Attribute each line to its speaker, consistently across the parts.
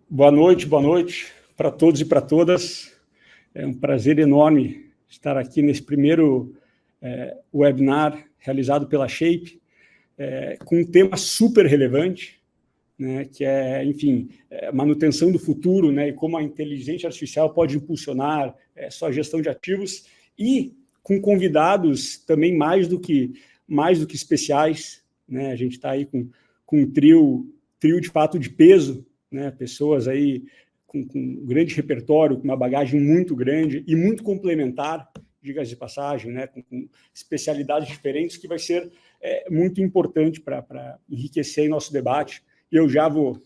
Speaker 1: Boa noite para todos e para todas. É um prazer enorme estar aqui nesse primeiro webinar realizado pela Shape, com um tema super relevante, né, que é, enfim, manutenção do futuro, né, e como a inteligência artificial pode impulsionar sua gestão de ativos, e com convidados também mais do que especiais, né? A gente está aí com um trio de fato de peso, né? Pessoas aí com um grande repertório, com uma bagagem muito grande e muito complementar, diga-se de passagem, né? Com especialidades diferentes, que vai ser muito importante para enriquecer nosso debate. Eu já vou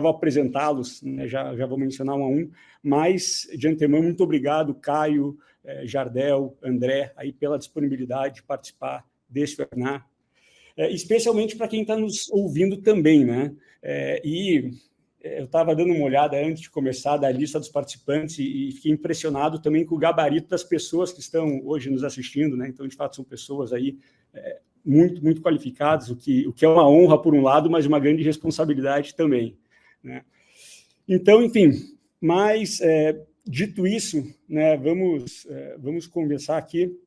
Speaker 1: apresentá-los, né? já vou mencionar um a um, mas, de antemão, muito obrigado, Caio, Jardel, André, aí pela disponibilidade de participar desse webinar, especialmente para quem está nos ouvindo também, né? Eu estava dando uma olhada antes de começar da lista dos participantes e fiquei impressionado também com o gabarito das pessoas que estão hoje nos assistindo, né? Então, de fato, são pessoas aí muito, muito qualificadas, o que é uma honra por um lado, mas uma grande responsabilidade também, né? Então, enfim, mas dito isso, né, vamos conversar aqui.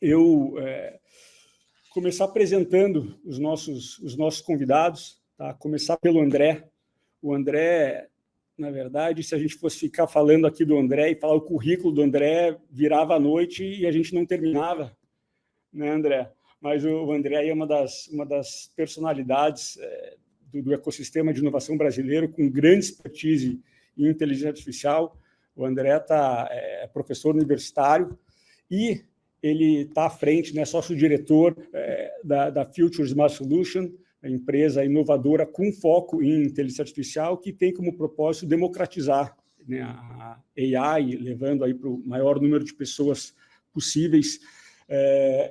Speaker 1: Eu começar apresentando os nossos convidados, tá? Começar pelo André. O André, na verdade, se a gente fosse ficar falando aqui do André e falar o currículo do André, virava a noite e a gente não terminava, né, André? Mas o André é uma das personalidades do ecossistema de inovação brasileiro, com grande expertise em inteligência artificial. O André é professor universitário e ele está à frente, né, sócio-diretor da Future Smart Solution, a empresa inovadora com foco em inteligência artificial, que tem como propósito democratizar, né, a AI, levando aí para o maior número de pessoas possíveis.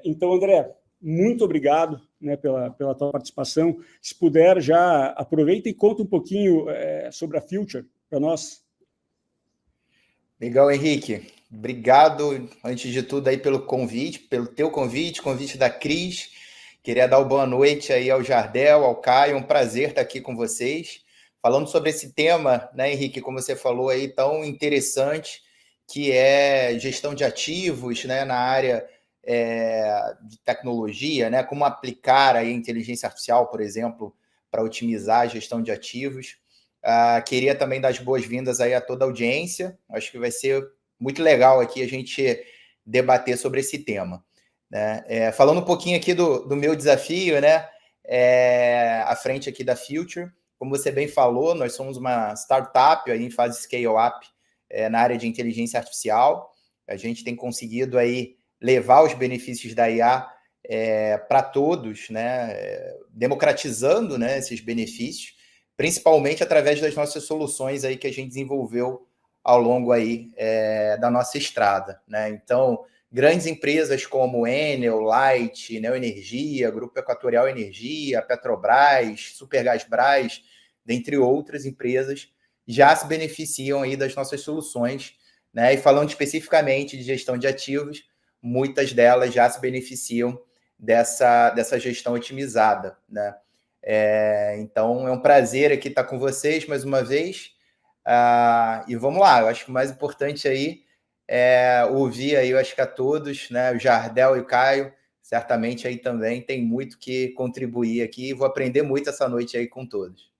Speaker 1: Então, André, muito obrigado, né, pela tua participação. Se puder, já aproveita e conta um pouquinho sobre a Future para nós.
Speaker 2: Legal, Henrique. Obrigado, antes de tudo, aí pelo convite, pelo teu convite da Cris. Queria dar uma boa noite aí ao Jardel, ao Caio. Um prazer estar aqui com vocês, falando sobre esse tema, né, Henrique, como você falou aí, tão interessante, que é gestão de ativos, né, na área de tecnologia, né, como aplicar aí a inteligência artificial, por exemplo, para otimizar a gestão de ativos. Queria também dar as boas-vindas aí a toda a audiência. Acho que vai ser muito legal aqui a gente debater sobre esse tema, né? Falando um pouquinho aqui do meu desafio, né? À frente aqui da Future, como você bem falou, nós somos uma startup aí em fase scale-up na área de inteligência artificial. A gente tem conseguido aí levar os benefícios da IA para todos, né? Democratizando, né, esses benefícios, principalmente através das nossas soluções aí que a gente desenvolveu ao longo aí da nossa estrada, né? Então, grandes empresas como Enel, Light, Neoenergia, Grupo Equatorial Energia, Petrobras, Supergasbras, dentre outras empresas, já se beneficiam aí das nossas soluções, né? E falando especificamente de gestão de ativos, muitas delas já se beneficiam dessa gestão otimizada, né? Então, é um prazer aqui estar com vocês mais uma vez. E vamos lá, eu acho que o mais importante aí é ouvir aí, eu acho que a todos, né, o Jardel e o Caio, certamente aí também tem muito que contribuir aqui. Vou aprender muito essa noite aí com todos.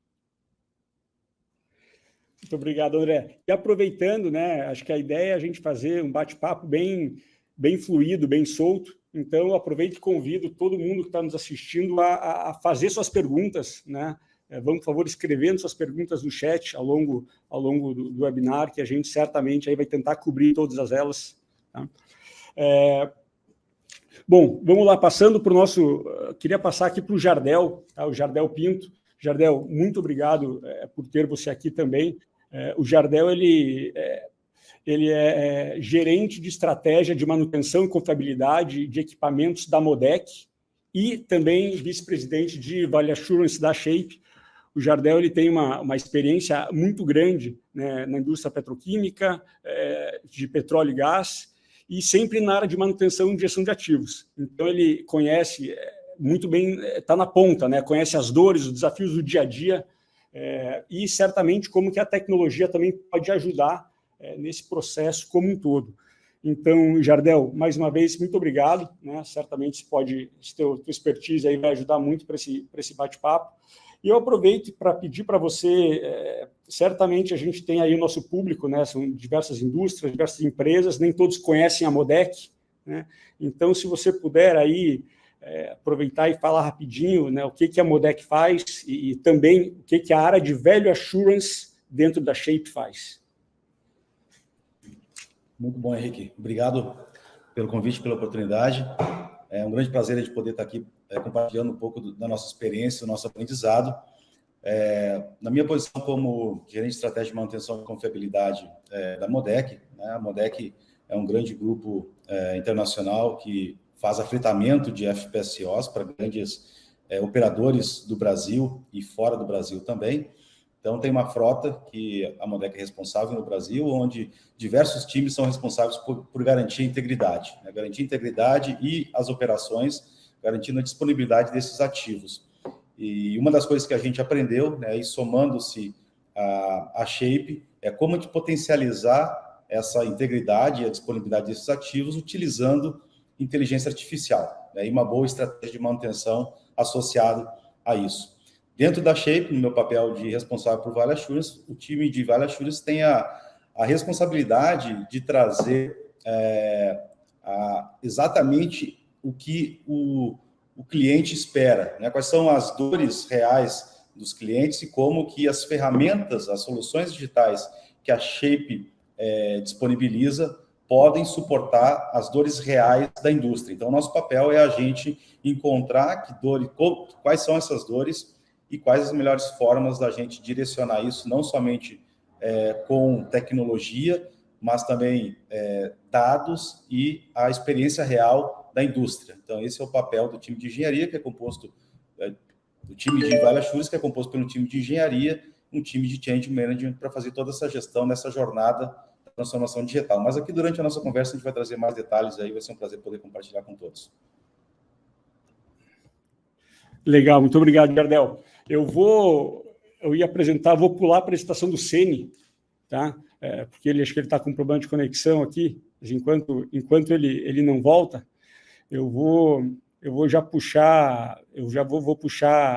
Speaker 1: Muito obrigado, André. E aproveitando, né, acho que a ideia é a gente fazer um bate-papo bem fluido, bem solto. Então, aproveito e convido todo mundo que está nos assistindo a fazer suas perguntas, né? Vamos, por favor, escrevendo suas perguntas no chat ao longo do webinar, que a gente certamente aí vai tentar cobrir todas elas. Tá? Bom, vamos lá, passando para o nosso... Queria passar aqui para o Jardel, tá? O Jardel Pinto. Jardel, muito obrigado por ter você aqui também. O Jardel, ele é gerente de estratégia de manutenção e confiabilidade de equipamentos da Modec e também vice-presidente de Value Assurance da Shape. O Jardel ele tem uma experiência muito grande, né, na indústria petroquímica, de petróleo e gás, e sempre na área de manutenção e gestão de ativos. Então, ele conhece muito bem, está na ponta, né, conhece as dores, os desafios do dia a dia e certamente como que a tecnologia também pode ajudar nesse processo como um todo. Então, Jardel, mais uma vez, muito obrigado, né? Certamente tua expertise aí vai ajudar muito para esse bate-papo. E eu aproveito para pedir para você, certamente a gente tem aí o nosso público, né? São diversas indústrias, diversas empresas, nem todos conhecem a Modec, né? Então, se você puder aí aproveitar e falar rapidinho, né, o que a Modec faz e também o que a área de Value Assurance dentro da Shape faz.
Speaker 3: Muito bom, Henrique. Obrigado pelo convite, pela oportunidade. É um grande prazer de poder estar aqui compartilhando um pouco da nossa experiência, do nosso aprendizado. Na minha posição como gerente de estratégia de manutenção e confiabilidade da Modec, né, a Modec é um grande grupo internacional que faz afretamento de FPSOs para grandes operadores do Brasil e fora do Brasil também. Então, tem uma frota que a Modec é responsável no Brasil, onde diversos times são responsáveis por garantir a integridade, né? Garantir a integridade e as operações, garantindo a disponibilidade desses ativos. E uma das coisas que a gente aprendeu, né, e somando-se a Shape, é como de potencializar essa integridade e a disponibilidade desses ativos utilizando inteligência artificial, né, e uma boa estratégia de manutenção associada a isso. Dentro da Shape, no meu papel de responsável por Value Assurance, o time de Value Assurance tem a responsabilidade de trazer exatamente o que o cliente espera, né? Quais são as dores reais dos clientes e como que as ferramentas, as soluções digitais que a Shape disponibiliza podem suportar as dores reais da indústria. Então, nosso papel é a gente encontrar quais são essas dores e quais as melhores formas da gente direcionar isso, não somente com tecnologia, mas também dados e a experiência real da indústria. Então, esse é o papel do time de engenharia, que é composto do time de Value Assurance, que é composto pelo time de engenharia, um time de Change Management para fazer toda essa gestão nessa jornada da transformação digital. Mas aqui, durante a nossa conversa, a gente vai trazer mais detalhes, aí vai ser um prazer poder compartilhar com todos.
Speaker 1: Legal, muito obrigado, Jardel. Eu ia apresentar, vou pular a apresentação do Ceni, tá? Porque acho que ele está com um problema de conexão aqui, mas enquanto ele não volta, eu vou já puxar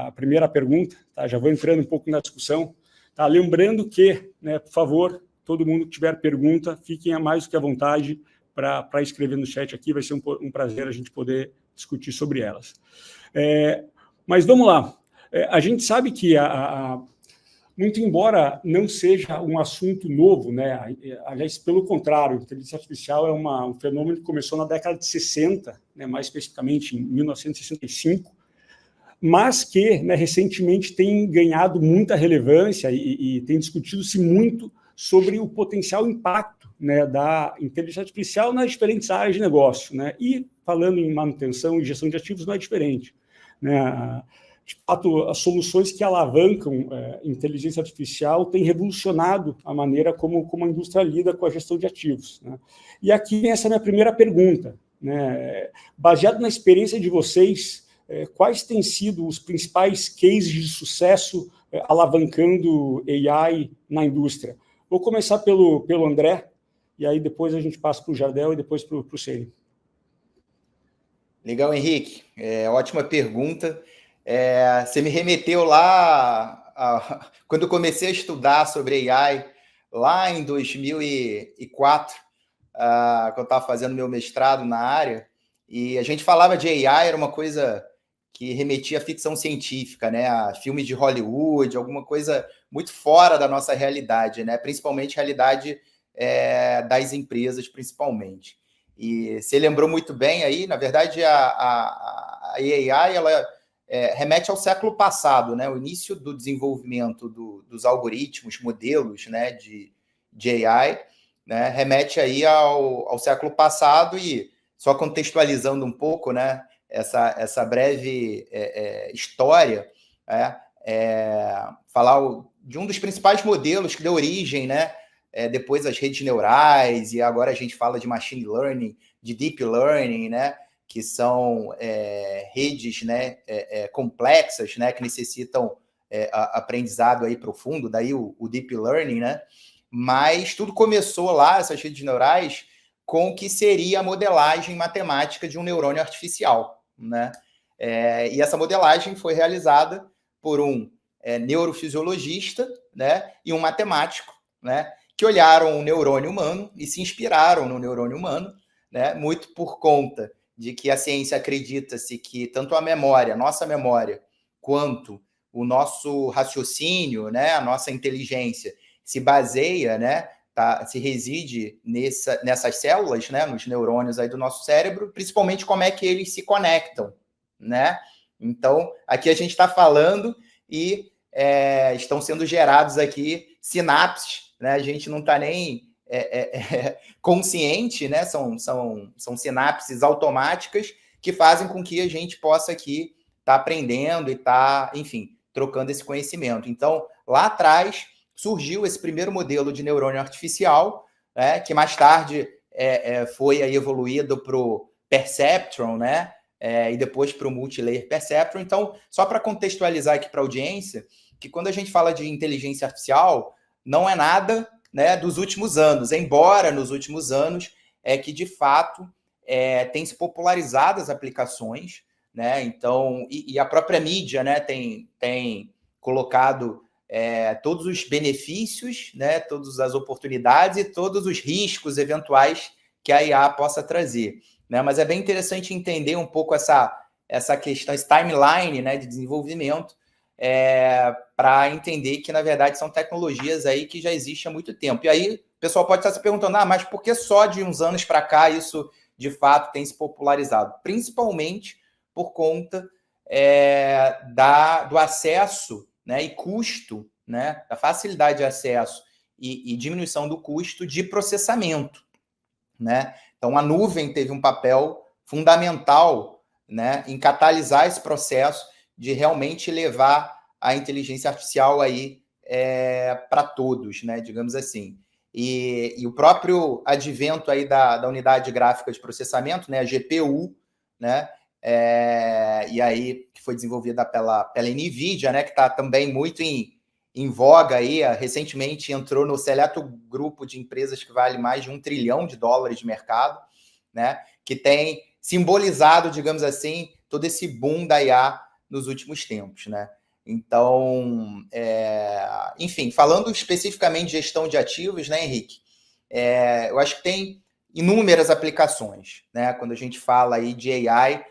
Speaker 1: a primeira pergunta, tá? Já vou entrando um pouco na discussão, tá? Lembrando que, né, por favor, todo mundo que tiver pergunta, fiquem a mais do que à vontade para escrever no chat aqui, vai ser um prazer a gente poder discutir sobre elas. Mas vamos lá. A gente sabe que, muito embora não seja um assunto novo, né? Aliás, pelo contrário, a inteligência artificial é um fenômeno que começou na década de 60, né? Mais especificamente em 1965, mas que, né, recentemente tem ganhado muita relevância e tem discutido-se muito sobre o potencial impacto, né, da inteligência artificial nas diferentes áreas de negócio, né? E falando em manutenção e gestão de ativos, não é diferente, né? De fato, as soluções que alavancam inteligência artificial têm revolucionado a maneira como a indústria lida com a gestão de ativos, né? E aqui vem essa minha primeira pergunta, né? Baseado na experiência de vocês, quais têm sido os principais cases de sucesso alavancando AI na indústria? Vou começar pelo André, e aí depois a gente passa para o Jardel e depois para o Ceni.
Speaker 2: Legal, Henrique. Ótima pergunta. Você me remeteu lá quando eu comecei a estudar sobre AI, lá em 2004, quando eu estava fazendo meu mestrado na área, e a gente falava de AI, era uma coisa que remetia à ficção científica, né? A filmes de Hollywood, alguma coisa muito fora da nossa realidade, né? Principalmente realidade das empresas, principalmente. E você lembrou muito bem aí, na verdade, a AI, ela remete ao século passado, né? O início do desenvolvimento dos algoritmos, modelos, né, de AI, né, remete aí ao século passado. E só contextualizando um pouco, né, essa breve história, falar de um dos principais modelos que deu origem, né, depois as redes neurais, e agora a gente fala de machine learning, de deep learning, né, que são redes, né, complexas, né, que necessitam aprendizado aí profundo, daí o Deep Learning, né? Mas tudo começou lá, essas redes neurais, com o que seria a modelagem matemática de um neurônio artificial, né? E essa modelagem foi realizada por um neurofisiologista, né, e um matemático, né, que olharam o neurônio humano e se inspiraram no neurônio humano, né, muito por conta de que a ciência acredita-se que tanto a memória, nossa memória, quanto o nosso raciocínio, né, a nossa inteligência, se baseia, né, se reside nessas células, né, nos neurônios aí do nosso cérebro, principalmente como é que eles se conectam, né? Então, aqui a gente está falando e estão sendo gerados aqui sinapses, né? A gente não está nem consciente, né? São sinapses automáticas que fazem com que a gente possa aqui estar aprendendo e estar, enfim, trocando esse conhecimento. Então, lá atrás surgiu esse primeiro modelo de neurônio artificial, né, que mais tarde foi aí evoluído para o Perceptron, né, e depois para o Multilayer Perceptron. Então, só para contextualizar aqui para a audiência, que quando a gente fala de inteligência artificial, não é nada, né, dos últimos anos, embora nos últimos anos que, de fato, tem se popularizado as aplicações, né, então, e a própria mídia, né, tem colocado todos os benefícios, né, todas as oportunidades e todos os riscos eventuais que a IA possa trazer, né? Mas é bem interessante entender um pouco essa questão, esse timeline, né, de desenvolvimento, para entender que, na verdade, são tecnologias aí que já existem há muito tempo. E aí o pessoal pode estar se perguntando, mas por que só de uns anos para cá isso, de fato, tem se popularizado? Principalmente por conta do acesso, né, e custo, né, da facilidade de acesso e diminuição do custo de processamento, né? Então, a nuvem teve um papel fundamental, né, em catalisar esse processo de realmente levar a inteligência artificial aí para todos, né, digamos assim. E o próprio advento aí da unidade gráfica de processamento, né, a GPU, né, e aí que foi desenvolvida pela NVIDIA, né, que está também muito em voga aí, recentemente entrou no seleto grupo de empresas que vale mais de $1 trilhão de mercado, né, que tem simbolizado, digamos assim, todo esse boom da IA nos últimos tempos, né? Então, enfim, falando especificamente de gestão de ativos, né, Henrique, eu acho que tem inúmeras aplicações, né, quando a gente fala aí de AI,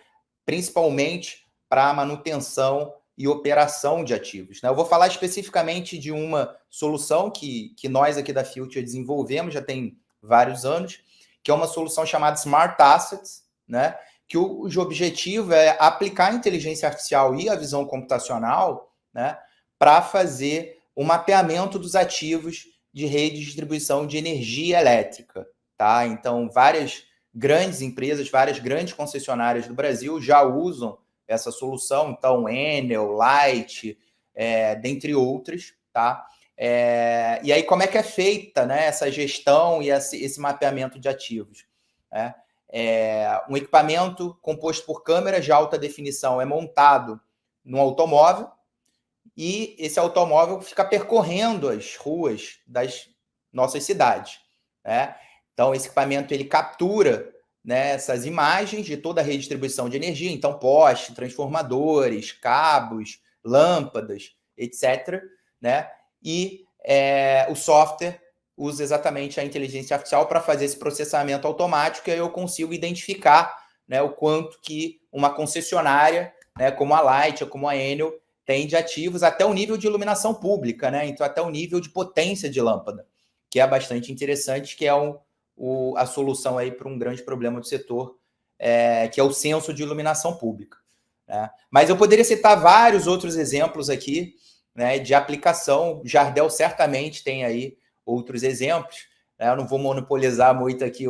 Speaker 2: principalmente para manutenção e operação de ativos, né? Eu vou falar especificamente de uma solução que nós aqui da Future desenvolvemos já tem vários anos, que é uma solução chamada Smart Assets, né? Que o objetivo é aplicar a inteligência artificial e a visão computacional, né, para fazer o mapeamento dos ativos de rede de distribuição de energia elétrica, tá? Então, várias grandes empresas, várias grandes concessionárias do Brasil já usam essa solução, então Enel, Light, dentre outras, tá? E aí como é que é feita, né, essa gestão e esse mapeamento de ativos? Um equipamento composto por câmeras de alta definição é montado num automóvel e esse automóvel fica percorrendo as ruas das nossas cidades, né? Então, esse equipamento ele captura, né, essas imagens de toda a redistribuição de energia, então poste, transformadores, cabos, lâmpadas, etc., né? E o software usa exatamente a inteligência artificial para fazer esse processamento automático e aí eu consigo identificar, né, o quanto que uma concessionária, né, como a Light ou como a Enel, tem de ativos até o nível de iluminação pública, né? Então, até o nível de potência de lâmpada, que é bastante interessante, que é a solução aí para um grande problema do setor, que é o censo de iluminação pública, né? Mas eu poderia citar vários outros exemplos aqui, né, de aplicação. O Jardel certamente tem aí outros exemplos, né? Eu não vou monopolizar muito aqui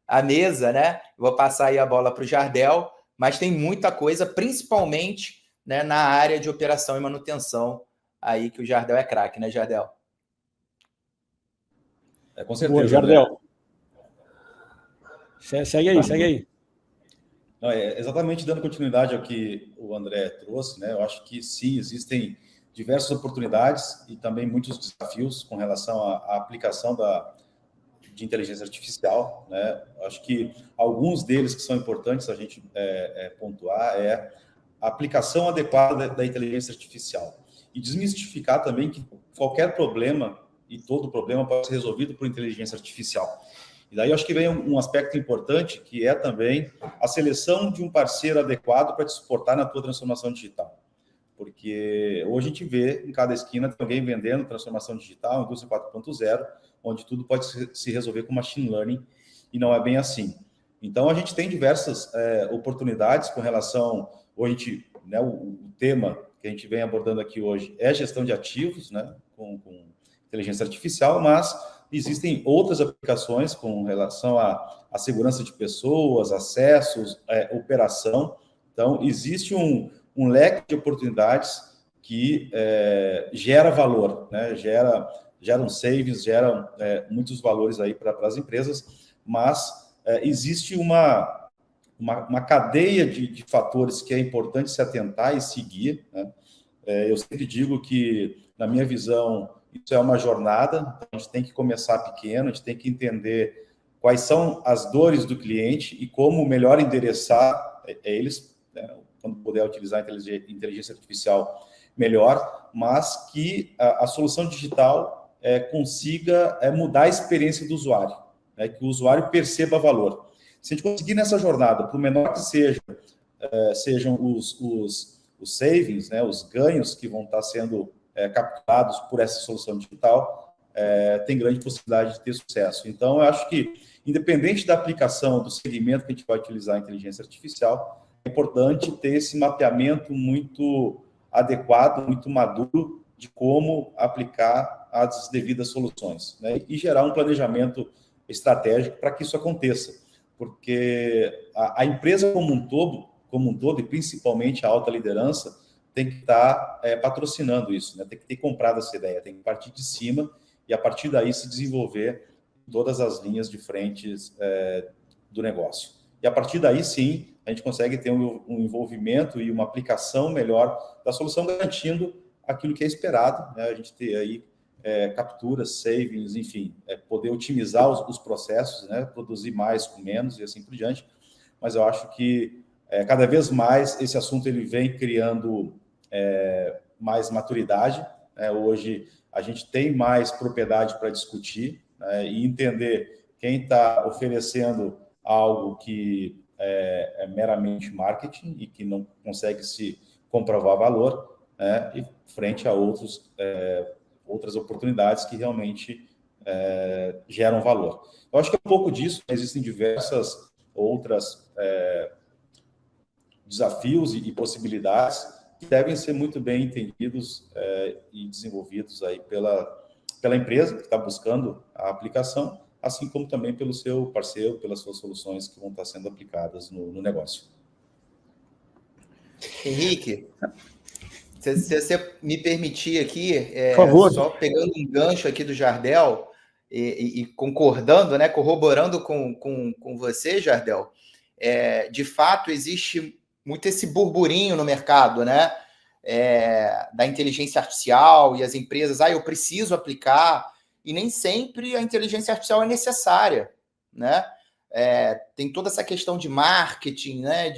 Speaker 2: a mesa, né? Vou passar aí a bola para o Jardel, mas tem muita coisa, principalmente, né, na área de operação e manutenção, aí que o Jardel é craque, né, Jardel?
Speaker 3: Com certeza.
Speaker 1: Boa, Jardel. Segue aí.
Speaker 3: Não, exatamente dando continuidade ao que o André trouxe, né? Eu acho que sim, existem diversas oportunidades e também muitos desafios com relação à aplicação de inteligência artificial, né? Acho que alguns deles que são importantes a gente pontuar é a aplicação adequada da inteligência artificial e desmistificar também que qualquer problema e todo problema pode ser resolvido por inteligência artificial. E daí eu acho que vem um aspecto importante, que é também a seleção de um parceiro adequado para te suportar na tua transformação digital. Porque hoje a gente vê em cada esquina tem alguém vendendo transformação digital, indústria 4.0, onde tudo pode se resolver com machine learning, e não é bem assim. Então, a gente tem diversas oportunidades com relação... Hoje, né, o tema que a gente vem abordando aqui hoje é gestão de ativos, né, com inteligência artificial, mas existem outras aplicações com relação à segurança de pessoas, acessos, operação. Então, existe um leque de oportunidades que gera valor, né? Geram savings, geram muitos valores aí para as empresas, mas existe uma cadeia de fatores que é importante se atentar e seguir, né? Eu sempre digo que, na minha visão, isso é uma jornada, então a gente tem que começar pequeno, a gente tem que entender quais são as dores do cliente e como melhor endereçar eles, né? Quando puder utilizar a inteligência artificial, melhor, mas que a solução digital consiga mudar a experiência do usuário, né? Que o usuário perceba valor. Se a gente conseguir nessa jornada, por menor que sejam os savings, né, os ganhos que vão estar sendo capturados por essa solução digital, tem grande possibilidade de ter sucesso. Então, eu acho que, independente da aplicação do segmento que a gente vai utilizar a inteligência artificial, é importante ter esse mapeamento muito adequado, muito maduro de como aplicar as devidas soluções, né, e gerar um planejamento estratégico para que isso aconteça. Porque a empresa como um todo, e principalmente a alta liderança, tem que estar patrocinando isso, né? Tem que ter comprado essa ideia, tem que partir de cima e, a partir daí, se desenvolver todas as linhas de frentes do negócio. E, a partir daí, sim, a gente consegue ter um envolvimento e uma aplicação melhor da solução, garantindo aquilo que é esperado, né? A gente ter aí capturas, savings, enfim, poder otimizar os processos, né? Produzir mais com menos e assim por diante. Mas eu acho que cada vez mais esse assunto ele vem criando mais maturidade, né? Hoje a gente tem mais propriedade para discutir, né? E entender quem está oferecendo algo que é meramente marketing e que não consegue se comprovar valor, né? E frente a outras oportunidades que realmente geram valor. Eu acho que é um pouco disso, existem diversas outras desafios e possibilidades que devem ser muito bem entendidos e desenvolvidos aí pela empresa que está buscando a aplicação, assim como também pelo seu parceiro, pelas suas soluções que vão estar sendo aplicadas no negócio.
Speaker 2: Henrique, se você me permitir aqui,
Speaker 1: por favor,
Speaker 2: só pegando um gancho aqui do Jardel e concordando, né, corroborando com você, Jardel, de fato existe muito esse burburinho no mercado, né, da inteligência artificial e as empresas, eu preciso aplicar, e nem sempre a inteligência artificial é necessária, né? Tem toda essa questão de marketing, né,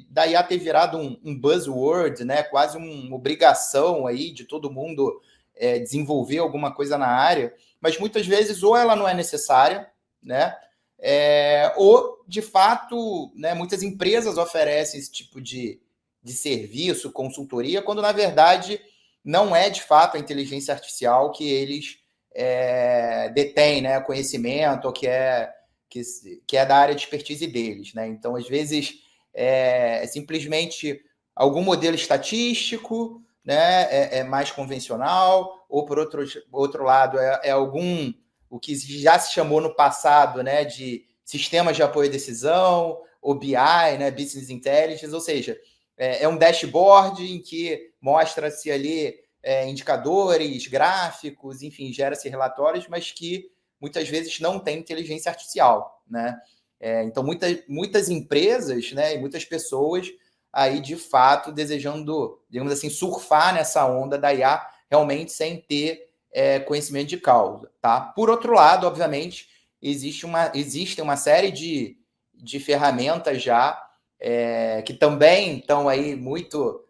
Speaker 2: da IA ter virado um buzzword, né, quase uma obrigação aí de todo mundo desenvolver alguma coisa na área, mas muitas vezes ou ela não é necessária, né, ou, de fato, né, muitas empresas oferecem esse tipo de serviço, consultoria, quando, na verdade, não é, de fato, a inteligência artificial que eles detêm, né, conhecimento, ou que é da área de expertise deles, né? Então, às vezes, é simplesmente algum modelo estatístico, né, mais convencional, ou, por outro lado, o que já se chamou no passado, né, de sistemas de apoio à decisão, ou BI, né, Business Intelligence, ou seja, é um dashboard em que mostra-se ali indicadores, gráficos, enfim, gera-se relatórios, mas que muitas vezes não tem inteligência artificial, né? Então, muitas empresas, né, e muitas pessoas aí, de fato, desejando, digamos assim, surfar nessa onda da IA, realmente sem ter conhecimento de causa, tá? Por outro lado, obviamente, existe uma série de ferramentas já que também estão aí muito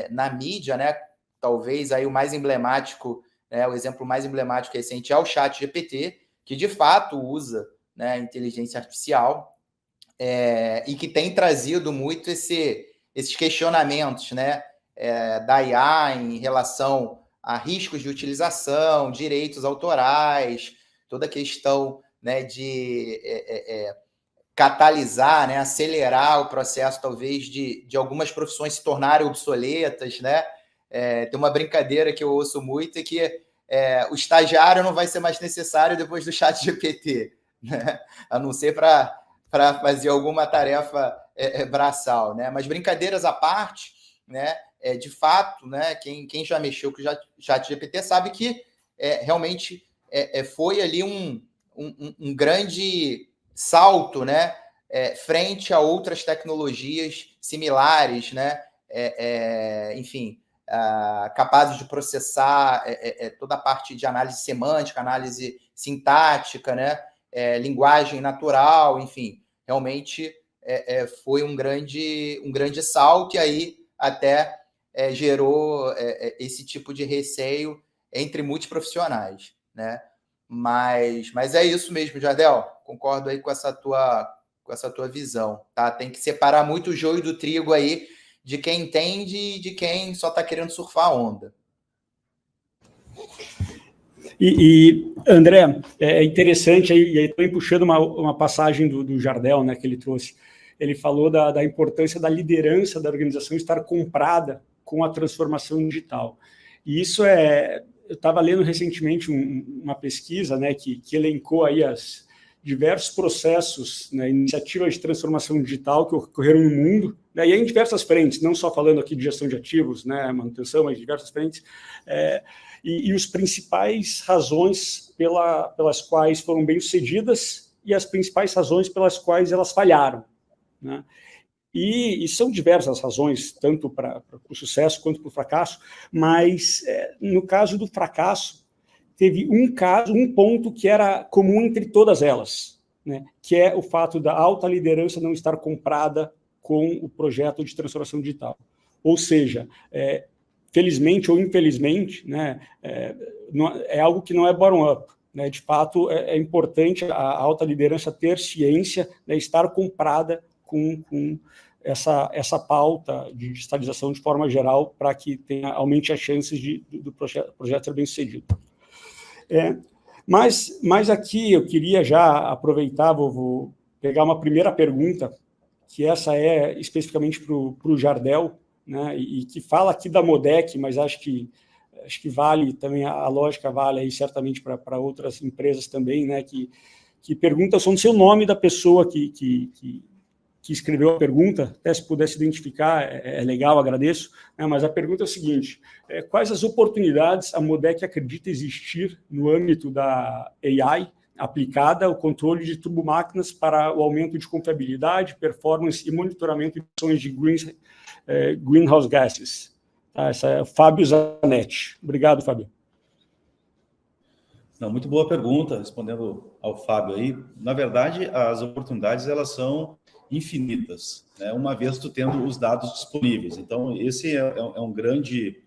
Speaker 2: na mídia, né? Talvez aí o mais emblemático, o exemplo mais emblemático recente é o ChatGPT, que de fato usa, né, inteligência artificial e que tem trazido muito esses questionamentos, né, da IA em relação a riscos de utilização, direitos autorais, toda a questão, né, de catalisar, né, acelerar o processo, talvez, de algumas profissões se tornarem obsoletas, né? Tem uma brincadeira que eu ouço muito, que o estagiário não vai ser mais necessário depois do ChatGPT, né? A não ser para fazer alguma tarefa braçal, né? Mas brincadeiras à parte, né? De fato, né? Quem já mexeu com o ChatGPT sabe que realmente foi ali um grande salto, né, frente a outras tecnologias similares, né, enfim, capazes de processar toda a parte de análise semântica, análise sintática, né, linguagem natural, enfim, realmente foi um grande salto, e aí até gerou esse tipo de receio entre muitos profissionais, né? Mas é isso mesmo, Jardel. Concordo aí com essa tua visão, tá? Tem que separar muito o joio do trigo aí, de quem entende e de quem só está querendo surfar a onda.
Speaker 1: E André, é interessante, e aí também puxando uma passagem do Jardel, né, que ele trouxe. Ele falou da importância da liderança da organização estar comprada com a transformação digital. E isso eu estava lendo recentemente uma pesquisa, né, que elencou aí diversos processos, né, iniciativas de transformação digital que ocorreram no mundo, né, e aí em diversas frentes, não só falando aqui de gestão de ativos, né, manutenção, mas diversas frentes, e os principais razões pelas quais foram bem-sucedidas e as principais razões pelas quais elas falharam, né? E são diversas razões, tanto para o sucesso quanto para o fracasso, mas no caso do fracasso, teve um ponto que era comum entre todas elas, né, que é o fato da alta liderança não estar comprada com o projeto de transformação digital. Ou seja, felizmente ou infelizmente, né, é algo que não é bottom-up. Né, de fato, é importante a alta liderança ter ciência, né, estar comprada com essa pauta de digitalização de forma geral, para que aumente as chances do projeto ser bem sucedido. Mas aqui eu queria já aproveitar, vou pegar uma primeira pergunta, que essa é especificamente para o Jardel, né, e que fala aqui da Modec, mas acho que vale também, a lógica vale aí certamente para outras empresas também, né, que pergunta só no seu nome da pessoa que escreveu a pergunta, até se pudesse identificar, é legal, agradeço, né, mas a pergunta é o seguinte: quais as oportunidades a Modec acredita existir no âmbito da AI aplicada ao controle de turbomáquinas para o aumento de confiabilidade, performance e monitoramento de emissões de greenhouse gases? Tá, essa é o Fábio Zanetti. Obrigado, Fábio.
Speaker 3: Não, muito boa pergunta, respondendo ao Fábio aí. Na verdade, as oportunidades, elas são infinitas, né? Uma vez tu tendo os dados disponíveis. Então, esse é um grande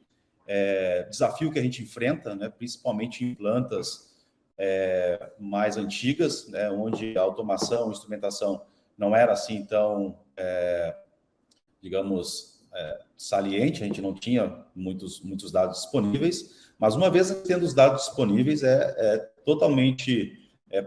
Speaker 3: desafio que a gente enfrenta, né? Principalmente em plantas mais antigas, né? Onde a automação, a instrumentação não era assim tão, digamos, saliente, a gente não tinha muitos dados disponíveis, mas uma vez tendo os dados disponíveis, é totalmente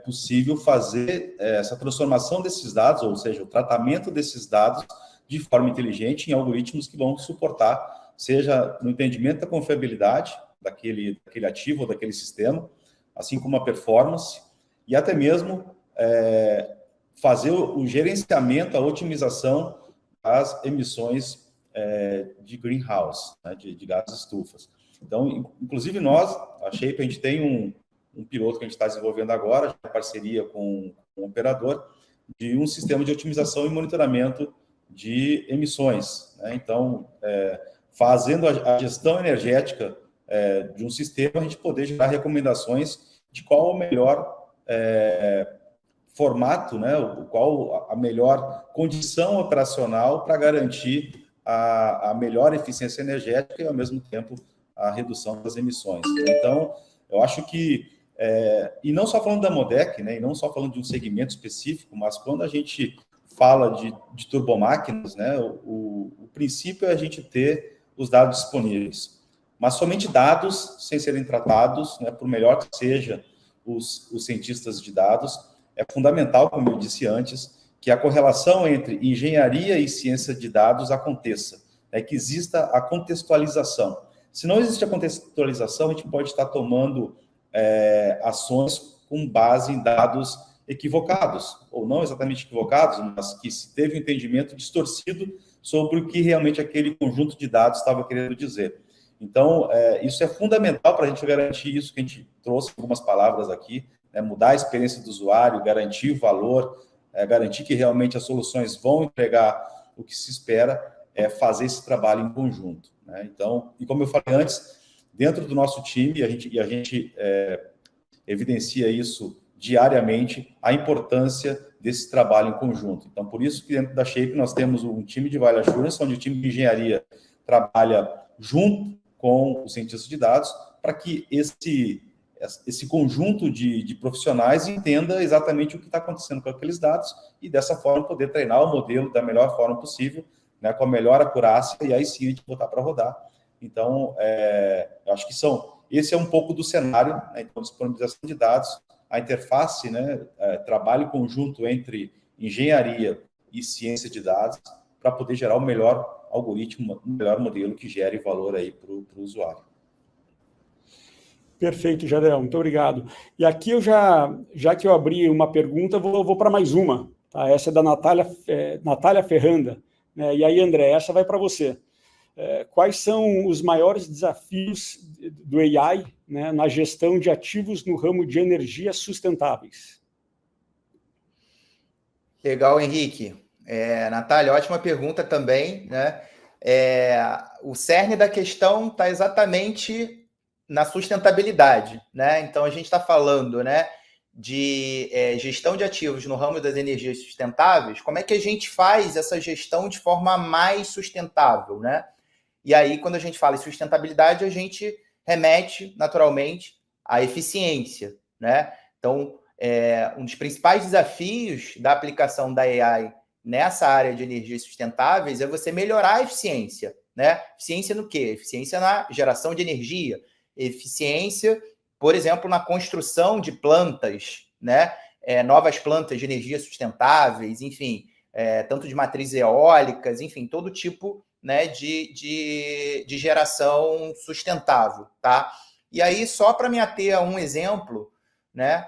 Speaker 3: possível fazer essa transformação desses dados, ou seja, o tratamento desses dados de forma inteligente em algoritmos que vão suportar, seja no entendimento da confiabilidade daquele ativo ou daquele sistema, assim como a performance, e até mesmo fazer o gerenciamento, a otimização das emissões de greenhouse, né, de gases estufas. Então, inclusive nós, a Shape, a gente tem um piloto que a gente está desenvolvendo agora, em parceria com um operador, de um sistema de otimização e monitoramento de emissões, né? Então, fazendo a gestão energética de um sistema, a gente poder gerar recomendações de qual o melhor formato, né? Qual a melhor condição operacional para garantir a melhor eficiência energética e, ao mesmo tempo, a redução das emissões. Então, eu acho que, e não só falando da Modec, né? E não só falando de um segmento específico, mas quando a gente fala de turbomáquinas, né? O princípio é a gente ter os dados disponíveis, mas somente dados sem serem tratados, né? Por melhor que seja os cientistas de dados, é fundamental, como eu disse antes, que a correlação entre engenharia e ciência de dados aconteça, que exista a contextualização. Se não existe a contextualização, a gente pode estar tomando ações com base em dados equivocados, ou não exatamente equivocados, mas que se teve um entendimento distorcido sobre o que realmente aquele conjunto de dados estava querendo dizer. Então, isso é fundamental para a gente garantir isso que a gente trouxe algumas palavras aqui, né? Mudar a experiência do usuário, garantir o valor, garantir que realmente as soluções vão entregar o que se espera, fazer esse trabalho em conjunto, né? Então, e como eu falei antes, dentro do nosso time, a gente evidencia isso diariamente, a importância desse trabalho em conjunto. Então, por isso que dentro da Shape nós temos um time de Value Assurance, onde o time de engenharia trabalha junto com os cientistas de dados, para que esse conjunto de profissionais entenda exatamente o que está acontecendo com aqueles dados e, dessa forma, poder treinar o modelo da melhor forma possível, né, com a melhor acurácia, e aí sim a gente botar para rodar. Então, eu acho que esse é um pouco do cenário, né? Então, disponibilização de dados, a interface, né, trabalho conjunto entre engenharia e ciência de dados, para poder gerar o melhor algoritmo, o melhor modelo que gere valor aí para o usuário.
Speaker 1: Perfeito, Jardel, muito obrigado. E aqui eu já que eu abri uma pergunta, vou para mais uma. Tá? Essa é da Natália Ferranda. Né? E aí, André, essa vai para você. Quais são os maiores desafios do AI, né, na gestão de ativos no ramo de energias sustentáveis?
Speaker 2: Legal, Henrique. Natália, ótima pergunta também, né? O cerne da questão está exatamente na sustentabilidade, né? Então, a gente está falando, né, de gestão de ativos no ramo das energias sustentáveis. Como é que a gente faz essa gestão de forma mais sustentável, né? E aí, quando a gente fala em sustentabilidade, a gente remete, naturalmente, à eficiência, né? Então, um dos principais desafios da aplicação da AI nessa área de energias sustentáveis é você melhorar a eficiência, né? Eficiência no quê? Eficiência na geração de energia, eficiência, por exemplo, na construção de plantas, né? Novas plantas de energia sustentáveis, enfim, tanto de matrizes eólicas, enfim, todo tipo, né, de geração sustentável, tá? E aí, só para me ater a um exemplo, né,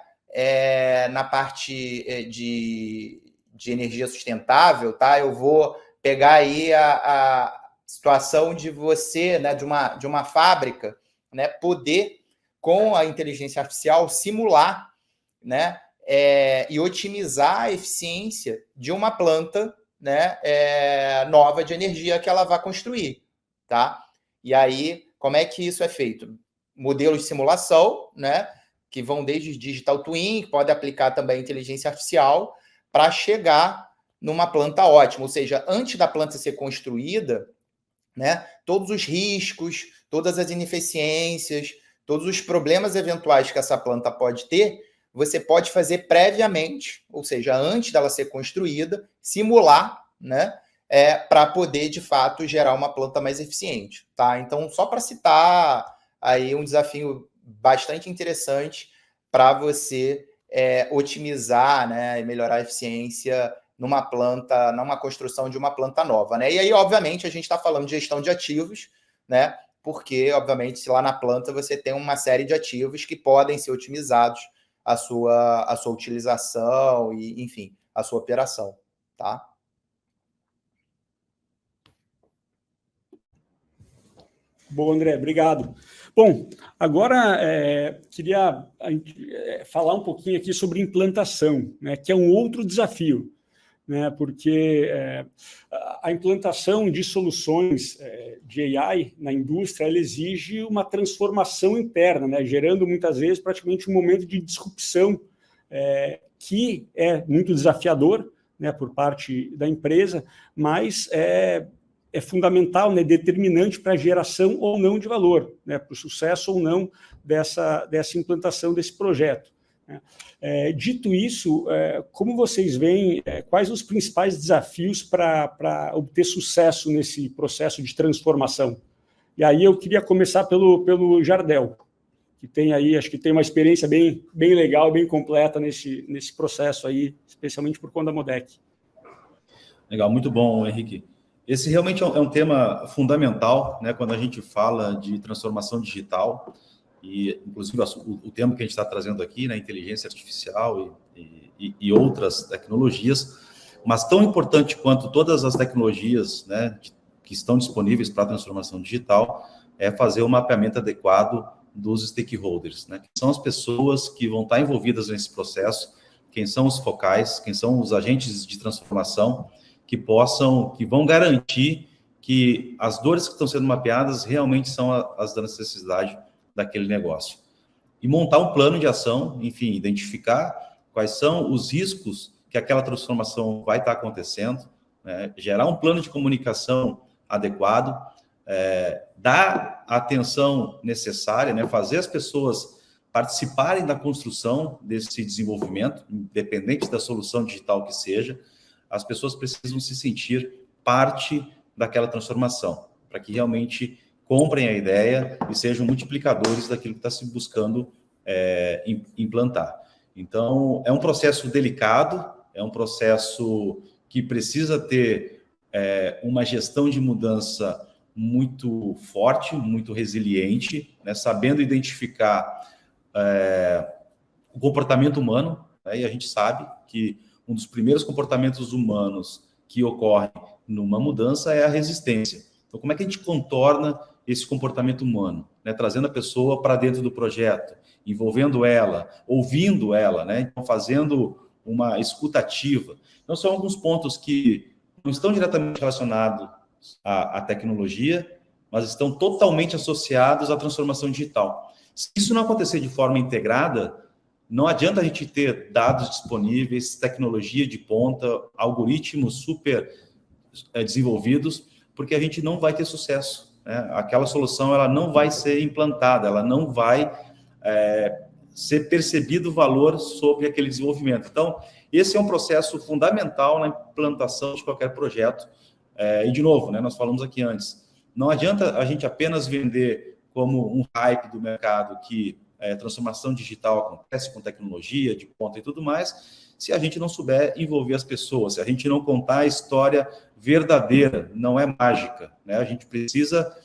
Speaker 2: na parte de energia sustentável, tá? Eu vou pegar aí a situação de você, né, de uma fábrica, né, poder, com a inteligência artificial, simular, né, e otimizar a eficiência de uma planta, né, nova de energia que ela vai construir, tá? E aí, como é que isso é feito? Modelos de simulação, né, que vão desde digital twin, que pode aplicar também inteligência artificial, para chegar numa planta ótima, ou seja, antes da planta ser construída, né, todos os riscos, todas as ineficiências, todos os problemas eventuais que essa planta pode ter, você pode fazer previamente, ou seja, antes dela ser construída, simular, né, para poder, de fato, gerar uma planta mais eficiente, tá? Então, só para citar aí um desafio bastante interessante para você otimizar, né, e melhorar a eficiência numa planta, numa construção de uma planta nova, né? E aí, obviamente, a gente está falando de gestão de ativos, né? Porque, obviamente, se lá na planta você tem uma série de ativos que podem ser otimizados a sua utilização e, enfim, a sua operação, tá?
Speaker 1: Bom, André, obrigado. Bom, agora queria falar um pouquinho aqui sobre implantação, né, que é um outro desafio. né, porque a implantação de soluções de AI na indústria ela exige uma transformação interna, né, gerando muitas vezes praticamente um momento de disrupção que é muito desafiador, né, por parte da empresa, mas é fundamental, né, determinante para a geração ou não de valor, né, para o sucesso ou não dessa implantação desse projeto. Dito isso, como vocês veem, quais os principais desafios para obter sucesso nesse processo de transformação? E aí eu queria começar pelo Jardel, que tem aí, acho que tem uma experiência bem legal, bem completa nesse processo aí, especialmente por conta da Modec.
Speaker 3: Legal, muito bom, Henrique. Esse realmente é um tema fundamental, né, quando a gente fala de transformação digital, e inclusive o tema que a gente está trazendo aqui, né, inteligência artificial e outras tecnologias, mas tão importante quanto todas as tecnologias, né, que estão disponíveis para a transformação digital, é fazer o mapeamento adequado dos stakeholders, né, que são as pessoas que vão estar envolvidas nesse processo, quem são os focais, quem são os agentes de transformação, que vão garantir que as dores que estão sendo mapeadas realmente são as da necessidade daquele negócio. E montar um plano de ação, enfim, identificar quais são os riscos que aquela transformação vai estar acontecendo, né? Gerar um plano de comunicação adequado, dar a atenção necessária, né? Fazer as pessoas participarem da construção desse desenvolvimento, independente da solução digital que seja. As pessoas precisam se sentir parte daquela transformação, para que realmente comprem a ideia e sejam multiplicadores daquilo que está se buscando implantar. Então, é um processo delicado, é um processo que precisa ter uma gestão de mudança muito forte, muito resiliente, né, sabendo identificar o comportamento humano, né, e a gente sabe que um dos primeiros comportamentos humanos que ocorre numa mudança é a resistência. Então, como é que a gente contorna esse comportamento humano, né? Trazendo a pessoa para dentro do projeto, envolvendo ela, ouvindo ela, né? Então, fazendo uma escuta ativa. Então, são alguns pontos que não estão diretamente relacionados à tecnologia, mas estão totalmente associados à transformação digital. Se isso não acontecer de forma integrada, não adianta a gente ter dados disponíveis, tecnologia de ponta, algoritmos super desenvolvidos, porque a gente não vai ter sucesso, né? Aquela solução ela não vai ser implantada, ela não vai ser percebido o valor sobre aquele desenvolvimento. Então, esse é um processo fundamental na implantação de qualquer projeto. E, de novo, né, nós falamos aqui antes, não adianta a gente apenas vender como um hype do mercado que transformação digital acontece com tecnologia de ponta e tudo mais, se a gente não souber envolver as pessoas, se a gente não contar a história verdadeira, não é mágica, né? A gente precisa,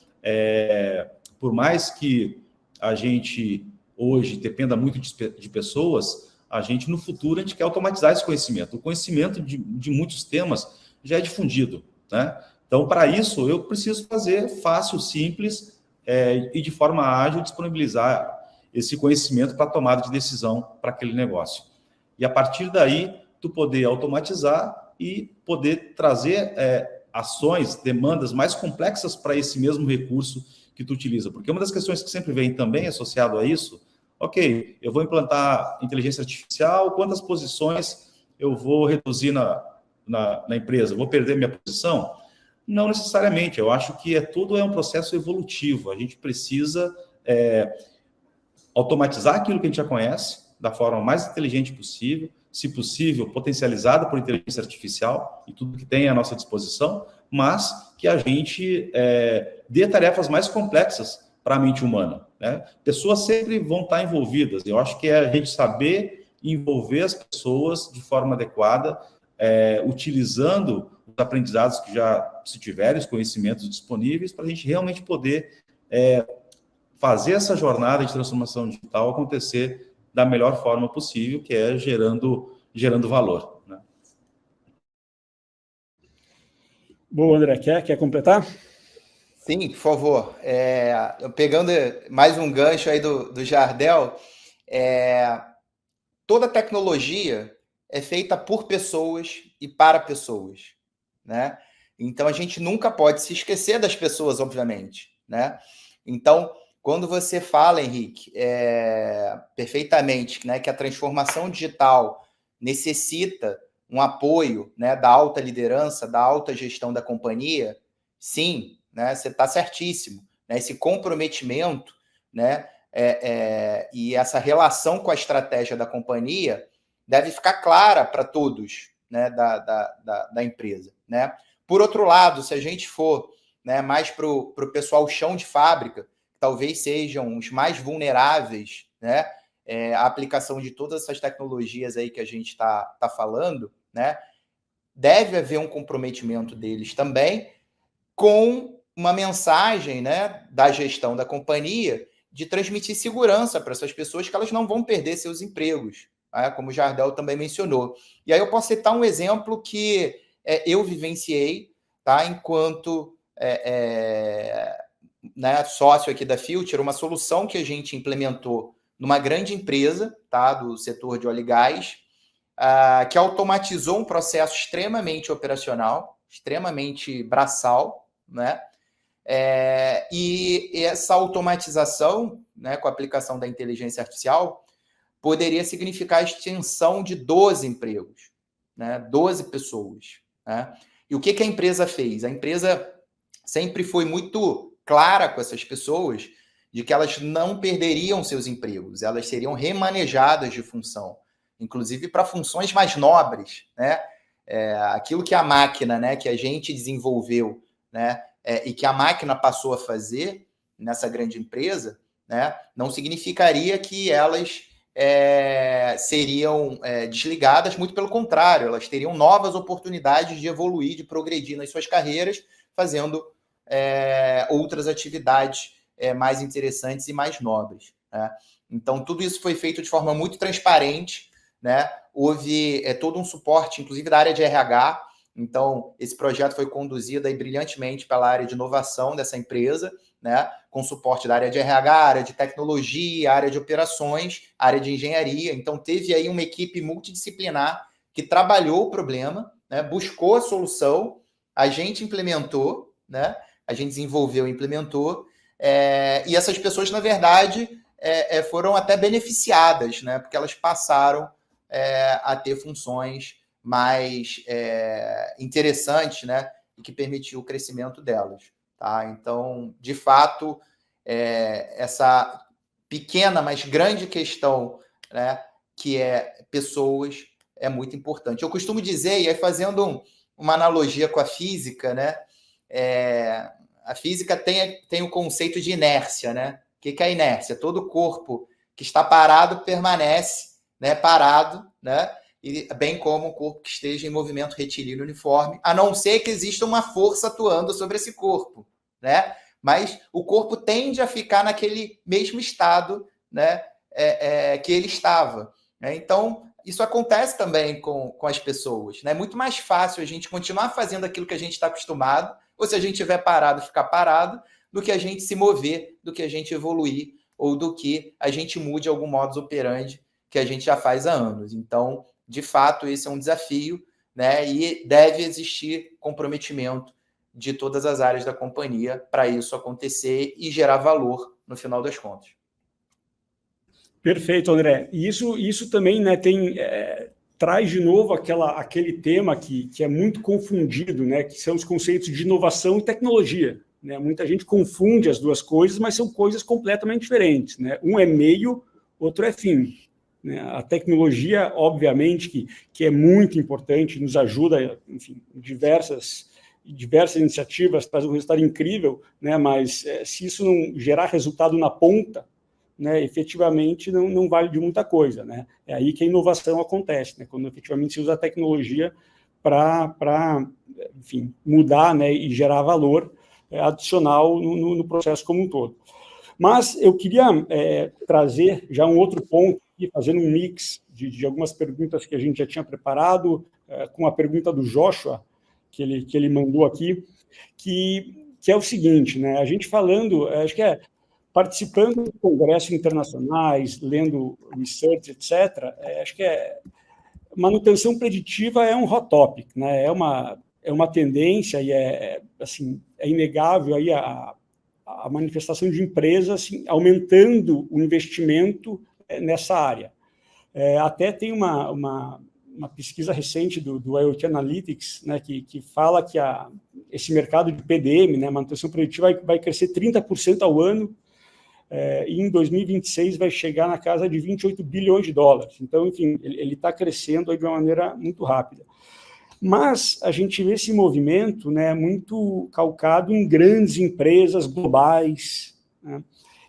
Speaker 3: por mais que a gente hoje dependa muito de pessoas, a gente no futuro a gente quer automatizar esse conhecimento. O conhecimento de muitos temas já é difundido, né? Então, para isso, eu preciso fazer fácil, simples e de forma ágil disponibilizar esse conhecimento para tomada de decisão para aquele negócio. E a partir daí, tu poder automatizar e poder trazer ações, demandas mais complexas para esse mesmo recurso que tu utiliza. Porque uma das questões que sempre vem também associado a isso, ok, eu vou implantar inteligência artificial, quantas posições eu vou reduzir na empresa? Vou perder minha posição? Não necessariamente, eu acho que tudo é um processo evolutivo, a gente precisa automatizar aquilo que a gente já conhece da forma mais inteligente possível, se possível, potencializada por inteligência artificial e tudo que tem à nossa disposição, mas que a gente dê tarefas mais complexas para a mente humana, né? Pessoas sempre vão estar envolvidas, eu acho que é a gente saber envolver as pessoas de forma adequada, utilizando os aprendizados que já se tiverem, os conhecimentos disponíveis, para a gente realmente poder fazer essa jornada de transformação digital acontecer da melhor forma possível, que é gerando valor, né?
Speaker 1: Boa, André. Quer completar?
Speaker 2: Sim, por favor. Pegando mais um gancho aí do Jardel, toda tecnologia é feita por pessoas e para pessoas, né? Então, a gente nunca pode se esquecer das pessoas, obviamente, né? Então, quando você fala, Henrique, perfeitamente, né, que a transformação digital necessita um apoio, né, da alta liderança, da alta gestão da companhia, sim, né, você está certíssimo. Né, esse comprometimento, né, e essa relação com a estratégia da companhia deve ficar clara para todos, né, da empresa. Né? Por outro lado, se a gente for, né, mais para o pessoal chão de fábrica, talvez sejam os mais vulneráveis, né, à aplicação de todas essas tecnologias aí que a gente está falando, né, deve haver um comprometimento deles também com uma mensagem, né, da gestão da companhia de transmitir segurança para essas pessoas, que elas não vão perder seus empregos, né, como o Jardel também mencionou. E aí eu posso citar um exemplo que eu vivenciei, tá, enquanto né, sócio aqui da Filter, uma solução que a gente implementou numa grande empresa, tá, do setor de óleo e gás, que automatizou um processo extremamente operacional, extremamente braçal, né? E essa automatização, né, com a aplicação da inteligência artificial, poderia significar a extinção de 12 empregos, né? 12 pessoas. Né? E o que a empresa fez? A empresa sempre foi muito clara com essas pessoas de que elas não perderiam seus empregos, elas seriam remanejadas de função, inclusive para funções mais nobres, né? Aquilo que a máquina, né, que a gente desenvolveu, né, e que a máquina passou a fazer nessa grande empresa, né, não significaria que elas seriam desligadas, muito pelo contrário, elas teriam novas oportunidades de evoluir, de progredir nas suas carreiras, fazendo outras atividades mais interessantes e mais nobres. Né? Então, tudo isso foi feito de forma muito transparente, né? Houve todo um suporte, inclusive da área de RH. Então, esse projeto foi conduzido aí brilhantemente pela área de inovação dessa empresa, né? Com suporte da área de RH, área de tecnologia, área de operações, área de engenharia. Então, teve aí uma equipe multidisciplinar que trabalhou o problema, né? Buscou a solução, a gente implementou, né? A gente desenvolveu e implementou, e essas pessoas, na verdade, foram até beneficiadas, né? Porque elas passaram a ter funções mais interessantes, né? E que permitiu o crescimento delas. Tá? Então, de fato, essa pequena, mas grande questão, né, que é pessoas, é muito importante. Eu costumo dizer, e aí fazendo uma analogia com a física, né? A física tem o conceito de inércia, né? O que é a inércia? Todo corpo que está parado permanece, né, parado, né? E bem como um corpo que esteja em movimento retilíneo uniforme, a não ser que exista uma força atuando sobre esse corpo, né? Mas o corpo tende a ficar naquele mesmo estado, né, que ele estava. Né? Então, isso acontece também com as pessoas. Né? É muito mais fácil a gente continuar fazendo aquilo que a gente está acostumado, ou se a gente estiver parado, ficar parado, do que a gente se mover, do que a gente evoluir, ou do que a gente mude algum modus operandi que a gente já faz há anos. Então, de fato, esse é um desafio, né? E deve existir comprometimento de todas as áreas da companhia para isso acontecer e gerar valor no final das contas.
Speaker 1: Perfeito, André. E isso também, né, traz de novo aquele tema que é muito confundido, né, que são os conceitos de inovação e tecnologia. Né? Muita gente confunde as duas coisas, mas são coisas completamente diferentes. Né? Um é meio, outro é fim. Né? A tecnologia, obviamente, que é muito importante, nos ajuda, enfim, em diversas iniciativas, traz um resultado incrível, né? Mas se isso não gerar resultado na ponta, né, efetivamente não vale de muita coisa. Né? É aí que a inovação acontece, né? Quando efetivamente se usa a tecnologia para enfim, mudar, né, e gerar valor adicional no processo como um todo. Mas eu queria trazer já um outro ponto, aqui, fazendo um mix de algumas perguntas que a gente já tinha preparado, com a pergunta do Joshua, que ele mandou aqui, que é o seguinte, né? A gente falando, acho que participando de congressos internacionais, lendo research, etc., acho que manutenção preditiva é um hot topic, né? É uma tendência e assim, é inegável aí a manifestação de empresas assim, aumentando o investimento nessa área. Até tem uma pesquisa recente do IoT Analytics, né, que fala que esse mercado de PDM, né, manutenção preditiva, vai crescer 30% ao ano, e em 2026 vai chegar na casa de 28 bilhões de dólares. Então, enfim, ele está crescendo aí de uma maneira muito rápida. Mas a gente vê esse movimento, né, muito calcado em grandes empresas globais, né?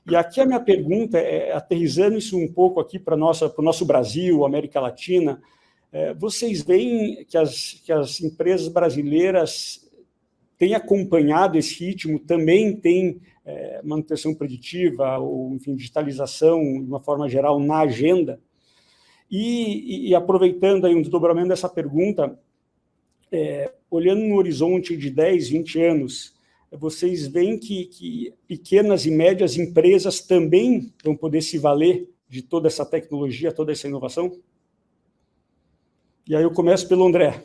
Speaker 1: E aqui a minha pergunta aterrissando isso um pouco aqui para o nosso Brasil, América Latina, vocês veem que as empresas brasileiras têm acompanhado esse ritmo, também tem manutenção preditiva ou, enfim, digitalização de uma forma geral na agenda? E aproveitando aí um desdobramento dessa pergunta, olhando no horizonte de 10, 20 anos, vocês veem que pequenas e médias empresas também vão poder se valer de toda essa tecnologia, toda essa inovação? E aí eu começo pelo André.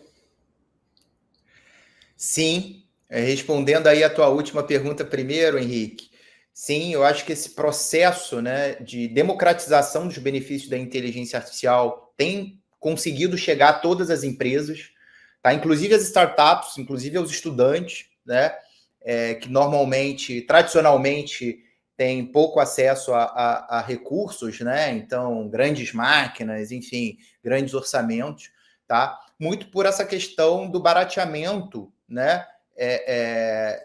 Speaker 2: Sim, respondendo aí a tua última pergunta primeiro, Henrique. Sim, eu acho que esse processo, né, de democratização dos benefícios da inteligência artificial tem conseguido chegar a todas as empresas, tá? Inclusive as startups, inclusive aos estudantes, né, que normalmente, tradicionalmente, têm pouco acesso a recursos, né? Então, grandes máquinas, enfim, grandes orçamentos, tá? Muito por essa questão do barateamento, né,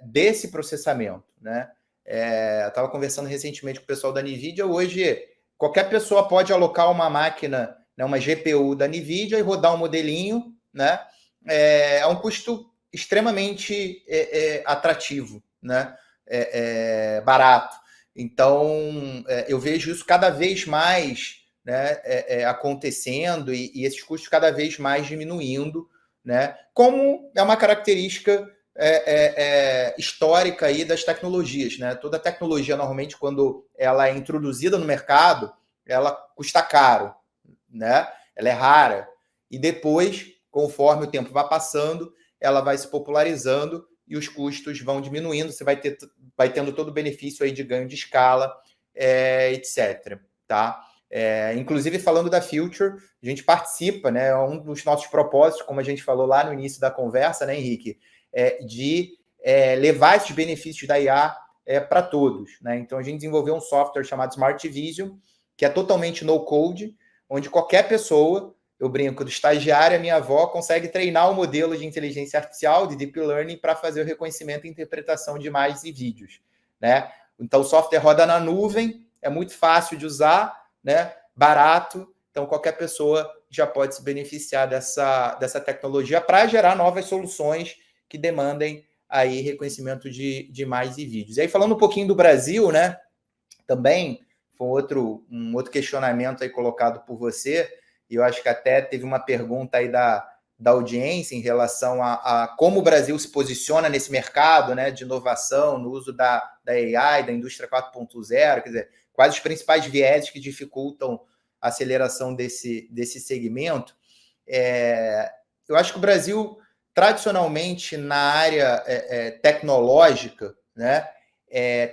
Speaker 2: desse processamento, né? Eu estava conversando recentemente com o pessoal da NVIDIA. Hoje, qualquer pessoa pode alocar uma máquina, né, uma GPU da NVIDIA e rodar um modelinho, né? É um custo extremamente atrativo, né? Barato. Então, eu vejo isso cada vez mais, né, acontecendo e esses custos cada vez mais diminuindo, né? Como é uma característica histórica aí das tecnologias, né? Toda tecnologia, normalmente, quando ela é introduzida no mercado, ela custa caro, né? Ela é rara. E depois, conforme o tempo vai passando, ela vai se popularizando e os custos vão diminuindo, você vai tendo todo o benefício aí de ganho de escala, etc. Tá? Inclusive, falando da Future, a gente participa, né? Um dos nossos propósitos, como a gente falou lá no início da conversa, né, Henrique, de levar esses benefícios da IA para todos, né? Então, a gente desenvolveu um software chamado Smart Vision, que é totalmente no-code, onde qualquer pessoa, eu brinco, do estagiário, a minha avó, consegue treinar o modelo de inteligência artificial, de deep learning, para fazer o reconhecimento e interpretação de imagens e vídeos, né? Então, o software roda na nuvem, é muito fácil de usar, né? Barato, então qualquer pessoa já pode se beneficiar dessa tecnologia para gerar novas soluções que demandem aí reconhecimento de imagens e vídeos. E aí, falando um pouquinho do Brasil, né? Também foi um outro questionamento aí colocado por você, e eu acho que até teve uma pergunta aí da audiência em relação a como o Brasil se posiciona nesse mercado, né, de inovação, no uso da AI, da indústria 4.0, quer dizer, quais os principais vieses que dificultam a aceleração desse segmento. Eu acho que o Brasil, tradicionalmente, na área tecnológica, né,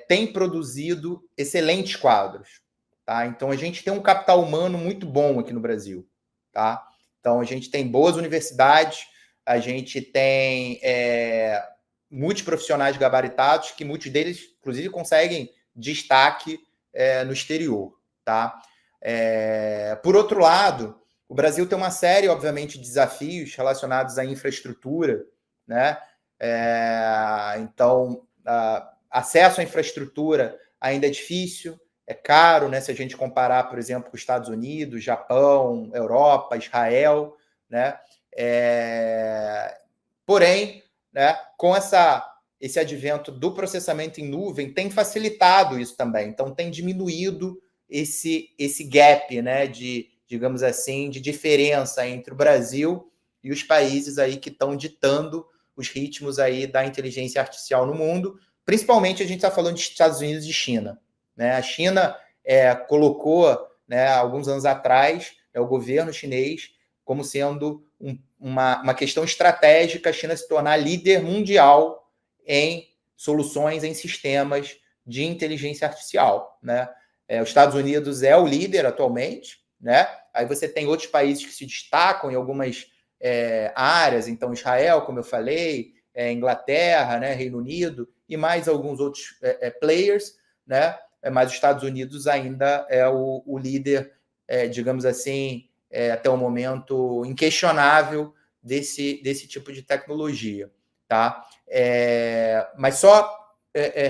Speaker 2: tem produzido excelentes quadros. Tá? Então, a gente tem um capital humano muito bom aqui no Brasil. Tá? Então, a gente tem boas universidades, a gente tem muitos profissionais gabaritados, que muitos deles, inclusive, conseguem destaque no exterior. Tá? Por outro lado, o Brasil tem uma série, obviamente, de desafios relacionados à infraestrutura, né? Então, acesso à infraestrutura ainda é difícil, é caro, né? Se a gente comparar, por exemplo, com os Estados Unidos, Japão, Europa, Israel, né? Porém, né, com esse advento do processamento em nuvem, tem facilitado isso também. Então, tem diminuído esse gap, né, digamos assim, de diferença entre o Brasil e os países aí que estão ditando os ritmos aí da inteligência artificial no mundo. Principalmente, a gente está falando de Estados Unidos e China. Né? A China colocou, né, alguns anos atrás, o governo chinês como sendo uma questão estratégica a China se tornar líder mundial em soluções, em sistemas de inteligência artificial, né? Os Estados Unidos é o líder atualmente, né? Aí você tem outros países que se destacam em algumas áreas, então Israel, como eu falei, Inglaterra, né, Reino Unido, e mais alguns outros players, né? Mas os Estados Unidos ainda é o líder, digamos assim, até o momento inquestionável desse tipo de tecnologia, tá? Mas só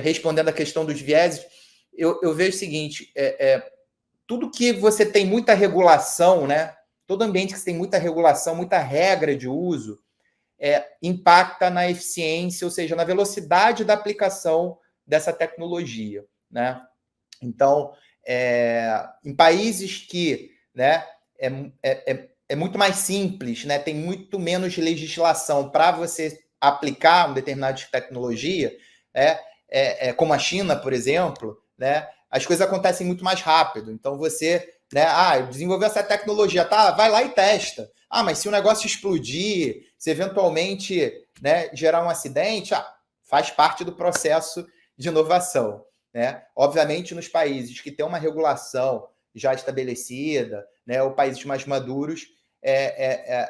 Speaker 2: respondendo a questão dos vieses, eu vejo o seguinte, tudo que você tem muita regulação, né? Todo ambiente que você tem muita regulação, muita regra de uso, impacta na eficiência, ou seja, na velocidade da aplicação dessa tecnologia, né? Então, em países que, né, é muito mais simples, né, tem muito menos legislação para você aplicar uma determinada tecnologia, como a China, por exemplo, né, as coisas acontecem muito mais rápido. Então, você, né, desenvolveu essa tecnologia, tá, vai lá e testa. Mas se o negócio explodir, se eventualmente, né, gerar um acidente, faz parte do processo de inovação, né? Obviamente, nos países que têm uma regulação já estabelecida, né, ou países mais maduros,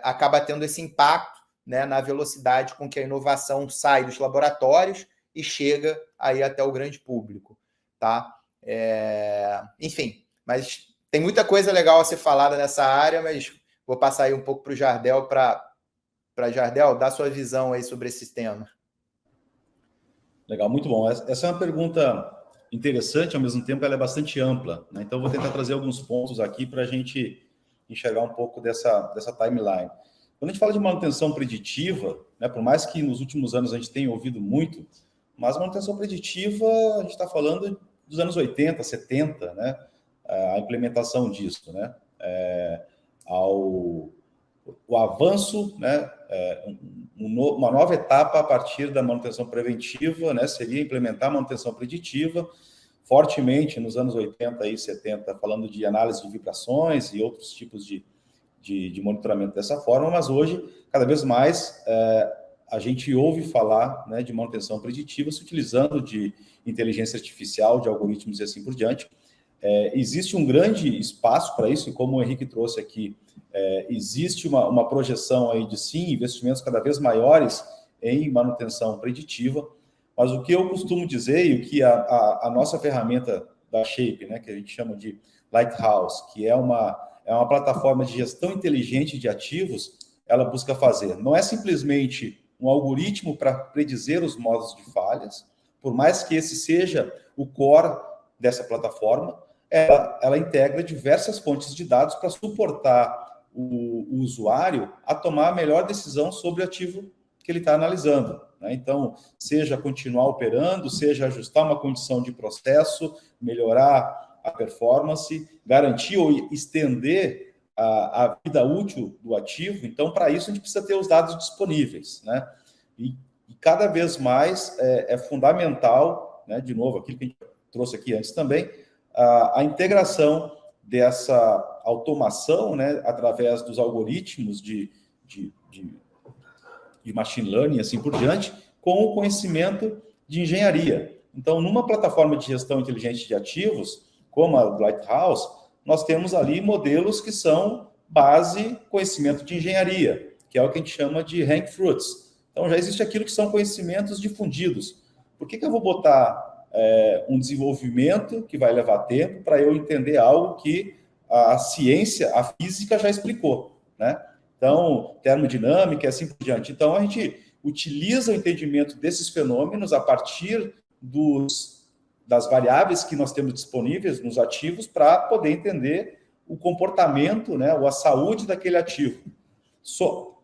Speaker 2: acaba tendo esse impacto, né, na velocidade com que a inovação sai dos laboratórios e chega aí até o grande público, tá? Enfim, mas tem muita coisa legal a ser falada nessa área, mas vou passar aí um pouco para o Jardel, para Jardel dar sua visão aí sobre esse tema.
Speaker 3: Legal, muito bom. Essa é uma pergunta interessante, ao mesmo tempo ela é bastante ampla, né? Então, vou tentar trazer alguns pontos aqui para a gente enxergar um pouco dessa timeline. Quando a gente fala de manutenção preditiva, né, por mais que nos últimos anos a gente tenha ouvido muito, mas manutenção preditiva, a gente está falando dos anos 80, 70, né? A implementação disso, né? O avanço, né? Uma nova etapa a partir da manutenção preventiva, né? Seria implementar a manutenção preditiva, fortemente nos anos 80 e 70, falando de análise de vibrações e outros tipos de monitoramento dessa forma, mas hoje, cada vez mais, a gente ouve falar, né, de manutenção preditiva se utilizando de inteligência artificial, de algoritmos e assim por diante. Existe um grande espaço para isso, e como o Henrique trouxe aqui, existe uma projeção aí de, sim, investimentos cada vez maiores em manutenção preditiva, mas o que eu costumo dizer, e o que a nossa ferramenta da Shape, né, que a gente chama de Lighthouse, que é uma plataforma de gestão inteligente de ativos, ela busca fazer. Não é simplesmente um algoritmo para predizer os modos de falhas, por mais que esse seja o core dessa plataforma, ela integra diversas fontes de dados para suportar o usuário a tomar a melhor decisão sobre o ativo que ele está analisando, né? Então, seja continuar operando, seja ajustar uma condição de processo, melhorar a performance, garantir ou estender a vida útil do ativo. Então, para isso, a gente precisa ter os dados disponíveis, né? E cada vez mais é fundamental, né, de novo, aquilo que a gente trouxe aqui antes também, a integração dessa automação, né, através dos algoritmos de machine learning e assim por diante, com o conhecimento de engenharia. Então, numa plataforma de gestão inteligente de ativos, como a Lighthouse, nós temos ali modelos que são base conhecimento de engenharia, que é o que a gente chama de rank fruits. Então, já existe aquilo que são conhecimentos difundidos. Por que eu vou botar um desenvolvimento que vai levar tempo para eu entender algo que a ciência, a física já explicou, né? Então, termodinâmica e assim por diante. Então, a gente utiliza o entendimento desses fenômenos a partir das variáveis que nós temos disponíveis nos ativos para poder entender o comportamento, né, ou a saúde daquele ativo.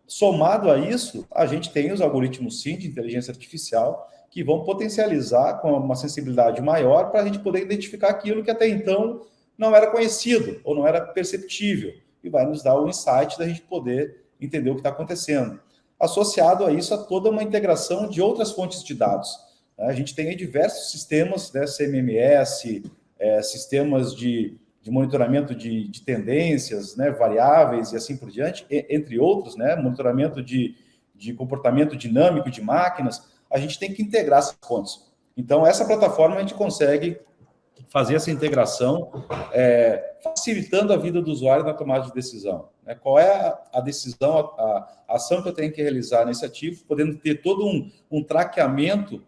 Speaker 3: Somado a isso, a gente tem os algoritmos, sim, de inteligência artificial, que vão potencializar com uma sensibilidade maior para a gente poder identificar aquilo que até então não era conhecido ou não era perceptível, e vai nos dar o insight da gente poder entender o que está acontecendo. Associado a isso, a toda uma integração de outras fontes de dados. A gente tem aí diversos sistemas, né, CMMS, sistemas de monitoramento de tendências, né, variáveis e assim por diante, entre outros, né, monitoramento de comportamento dinâmico de máquinas, a gente tem que integrar esses pontos. Então, essa plataforma a gente consegue fazer essa integração, facilitando a vida do usuário na tomada de decisão. Né? Qual é a decisão, a ação que eu tenho que realizar nesse ativo, podendo ter todo um traqueamento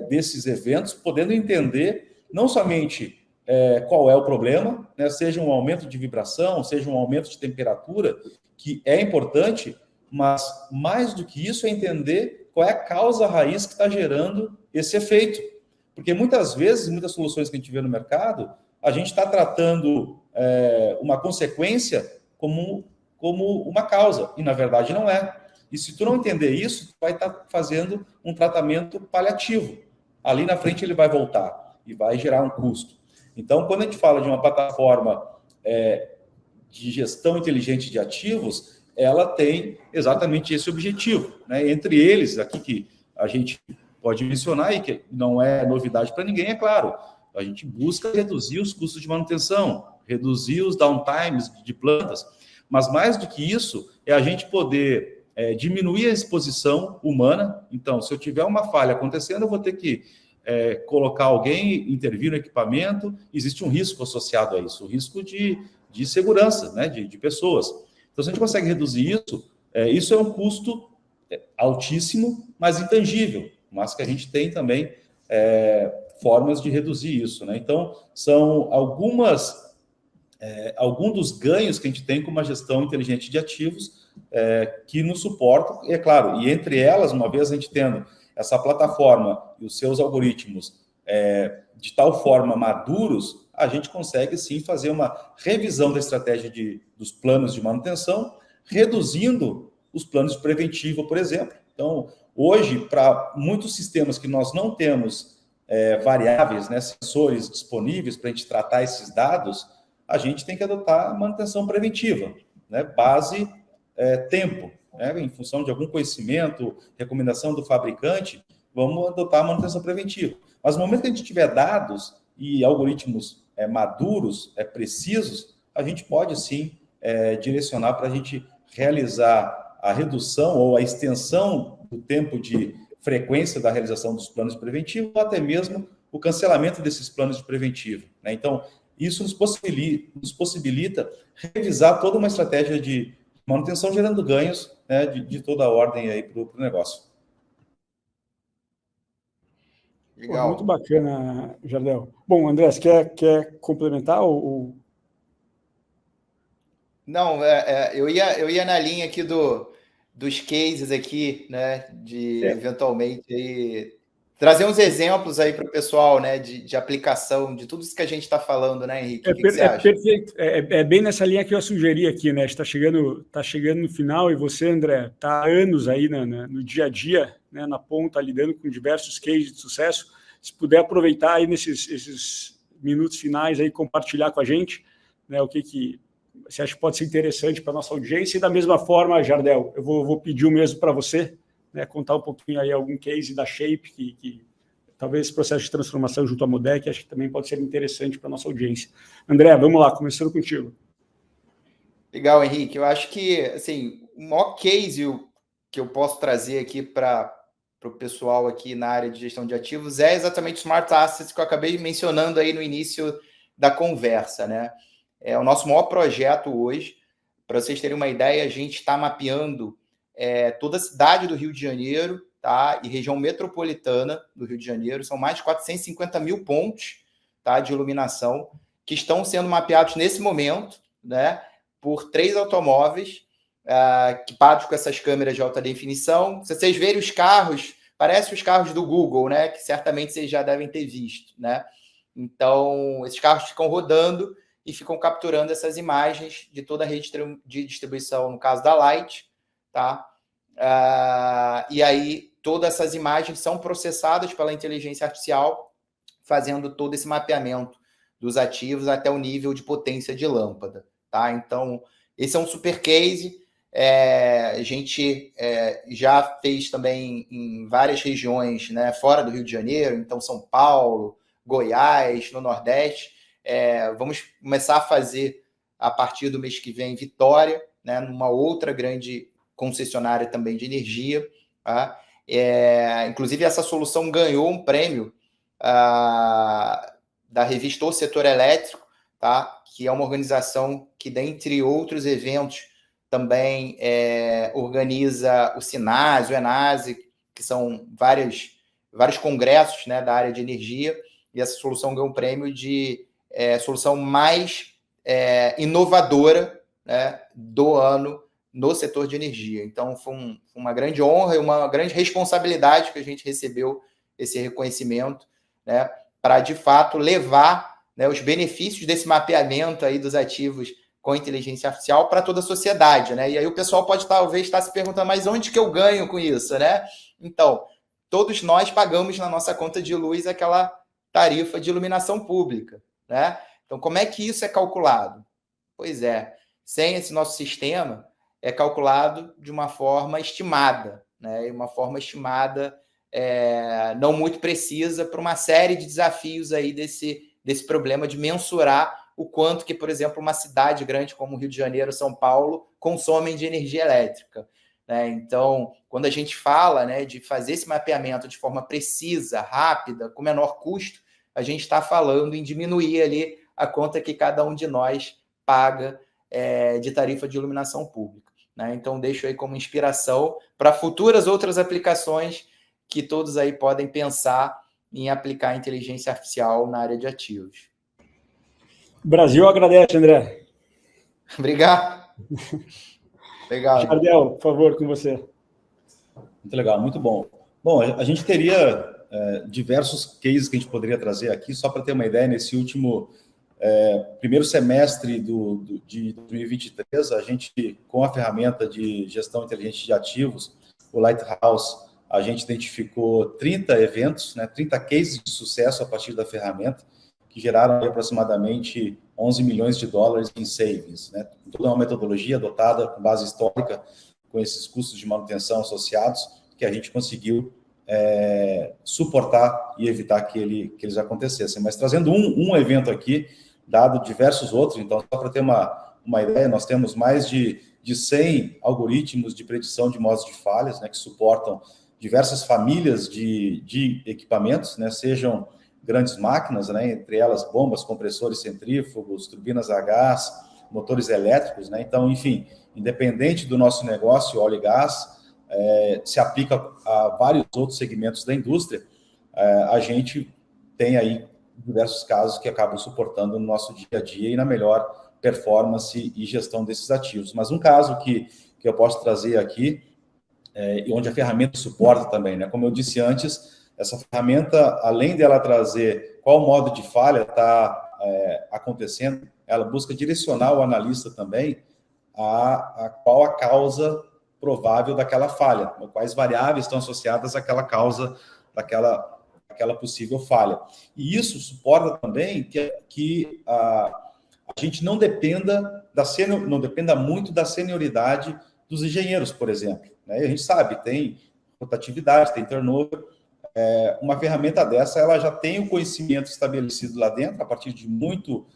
Speaker 3: desses eventos, podendo entender não somente qual é o problema, né? Seja um aumento de vibração, seja um aumento de temperatura, que é importante, mas mais do que isso é entender qual é a causa raiz que está gerando esse efeito. Porque muitas vezes, muitas soluções que a gente vê no mercado, a gente está tratando uma consequência como uma causa, e na verdade não é. E se tu não entender isso, tu vai estar fazendo um tratamento paliativo. Ali na frente ele vai voltar e vai gerar um custo. Então, quando a gente fala de uma plataforma de gestão inteligente de ativos, ela tem exatamente esse objetivo, né? Entre eles, aqui que a gente pode mencionar, e que não é novidade para ninguém, é claro, a gente busca reduzir os custos de manutenção, reduzir os downtimes de plantas, mas mais do que isso, é a gente poder diminuir a exposição humana. Então, se eu tiver uma falha acontecendo, eu vou ter que colocar alguém, intervir no equipamento, existe um risco associado a isso, o risco de segurança, né, de pessoas. Então, se a gente consegue reduzir isso, isso é um custo altíssimo, mas intangível, mas que a gente tem também formas de reduzir isso, né? Então, são alguns dos ganhos que a gente tem com uma gestão inteligente de ativos que nos suportam, e é claro, e entre elas, uma vez a gente tendo essa plataforma e os seus algoritmos de tal forma maduros, a gente consegue sim fazer uma revisão da estratégia dos planos de manutenção, reduzindo os planos de preventivo, por exemplo. Então, hoje, para muitos sistemas que nós não temos variáveis, né, sensores disponíveis para a gente tratar esses dados, a gente tem que adotar a manutenção preventiva, né, base tempo, né, em função de algum conhecimento, recomendação do fabricante, vamos adotar a manutenção preventiva. Mas no momento que a gente tiver dados e algoritmos maduros, precisos, a gente pode sim direcionar para a gente realizar a redução ou a extensão do tempo de frequência da realização dos planos de preventivo, ou até mesmo o cancelamento desses planos de preventivo, né? Então, isso nos possibilita revisar toda uma estratégia de manutenção, gerando ganhos, né, de toda a ordem aí para o negócio.
Speaker 1: Legal. Muito bacana, Jardel. Bom, André, você quer complementar ou...
Speaker 2: Não, eu ia na linha aqui dos cases aqui, né, de eventualmente aí, trazer uns exemplos aí para o pessoal, né, de aplicação de tudo isso que a gente está falando, né, Henrique? O que você acha?
Speaker 1: Perfeito. É bem nessa linha que eu sugeri aqui, né? Está chegando no final, e você, André, está há anos aí no dia a dia, né, na ponta, lidando com diversos cases de sucesso. Se puder aproveitar aí esses minutos finais aí, compartilhar com a gente, né, o que você acha que pode ser interessante para a nossa audiência. E da mesma forma, Jardel, eu vou pedir o mesmo para você, né, contar um pouquinho aí algum case da Shape, que talvez esse processo de transformação junto à Modec, acho que também pode ser interessante para a nossa audiência. André, vamos lá, começando contigo.
Speaker 2: Legal, Henrique. Eu acho que, assim, o maior case que eu posso trazer aqui para o pessoal aqui na área de gestão de ativos é exatamente o Smart Assets, que eu acabei mencionando aí no início da conversa, né? É o nosso maior projeto hoje. Para vocês terem uma ideia, a gente está mapeando toda a cidade do Rio de Janeiro, tá? E região metropolitana do Rio de Janeiro. São mais de 450 mil pontos, tá, de iluminação que estão sendo mapeados nesse momento, né, por 3 automóveis equipados com essas câmeras de alta definição. Se vocês verem os carros, parecem os carros do Google, né, que certamente vocês já devem ter visto, né? Então, esses carros ficam rodando e ficam capturando essas imagens de toda a rede de distribuição, no caso da Light, tá? E aí, todas essas imagens são processadas pela inteligência artificial, fazendo todo esse mapeamento dos ativos até o nível de potência de lâmpada, tá? Então, esse é um super case. A gente já fez também em várias regiões, né, fora do Rio de Janeiro, então São Paulo, Goiás, no Nordeste. Vamos começar a fazer, a partir do mês que vem, Vitória, né, numa outra grande concessionária também de energia. Tá? Inclusive, essa solução ganhou um prêmio da revista O Setor Elétrico, tá? Que é uma organização que, dentre outros eventos, também organiza o SINASE, o ENASE, que são vários congressos, né, da área de energia, e essa solução ganhou um prêmio de solução mais inovadora, né, do ano no setor de energia. Então, foi uma grande honra e uma grande responsabilidade que a gente recebeu esse reconhecimento, né, para, de fato, levar, né, os benefícios desse mapeamento aí dos ativos com inteligência artificial para toda a sociedade, né? E aí o pessoal pode talvez estar se perguntando, mas onde que eu ganho com isso, né? Então, todos nós pagamos na nossa conta de luz aquela tarifa de iluminação pública, né? Então, como é que isso é calculado? Pois sem esse nosso sistema, é calculado de uma forma estimada, né? E uma forma estimada não muito precisa para uma série de desafios aí desse problema de mensurar o quanto que, por exemplo, uma cidade grande como Rio de Janeiro, São Paulo, consomem de energia elétrica, né? Então, quando a gente fala, né, de fazer esse mapeamento de forma precisa, rápida, com menor custo, a gente está falando em diminuir ali a conta que cada um de nós paga de tarifa de iluminação pública, né? Então, deixo aí como inspiração para futuras outras aplicações que todos aí podem pensar em aplicar inteligência artificial na área de ativos.
Speaker 1: O Brasil agradece, André.
Speaker 2: Obrigado. Legal.
Speaker 1: Jardel, por favor, com você.
Speaker 3: Muito legal, muito bom. Bom, a gente teria diversos cases que a gente poderia trazer aqui, só para ter uma ideia, nesse último primeiro semestre de 2023, a gente, com a ferramenta de gestão inteligente de ativos, o Lighthouse, a gente identificou 30 eventos, né, 30 cases de sucesso a partir da ferramenta, que geraram aproximadamente 11 milhões de dólares em savings, né? Toda uma metodologia adotada com base histórica, com esses custos de manutenção associados, que a gente conseguiu suportar e evitar que eles acontecessem. Mas trazendo um evento aqui, dado diversos outros, então, só para ter uma ideia, nós temos mais de 100 algoritmos de predição de modos de falhas, né, que suportam diversas famílias de equipamentos, né, sejam grandes máquinas, né, entre elas bombas, compressores centrífugos, turbinas a gás, motores elétricos, né? Então, enfim, independente do nosso negócio, óleo e gás, se aplica a vários outros segmentos da indústria, a gente tem aí diversos casos que acabam suportando no nosso dia a dia e na melhor performance e gestão desses ativos. Mas um caso que eu posso trazer aqui, e onde a ferramenta suporta também, né? Como eu disse antes, essa ferramenta, além dela trazer qual modo de falha está acontecendo, ela busca direcionar o analista também a qual a causa provável daquela falha, quais variáveis estão associadas àquela causa, daquela possível falha. E isso suporta também que a gente não dependa muito da senioridade dos engenheiros, por exemplo, né? A gente sabe, tem rotatividade, tem turnover. Uma ferramenta dessa, ela já tem o conhecimento estabelecido lá dentro, a partir de muito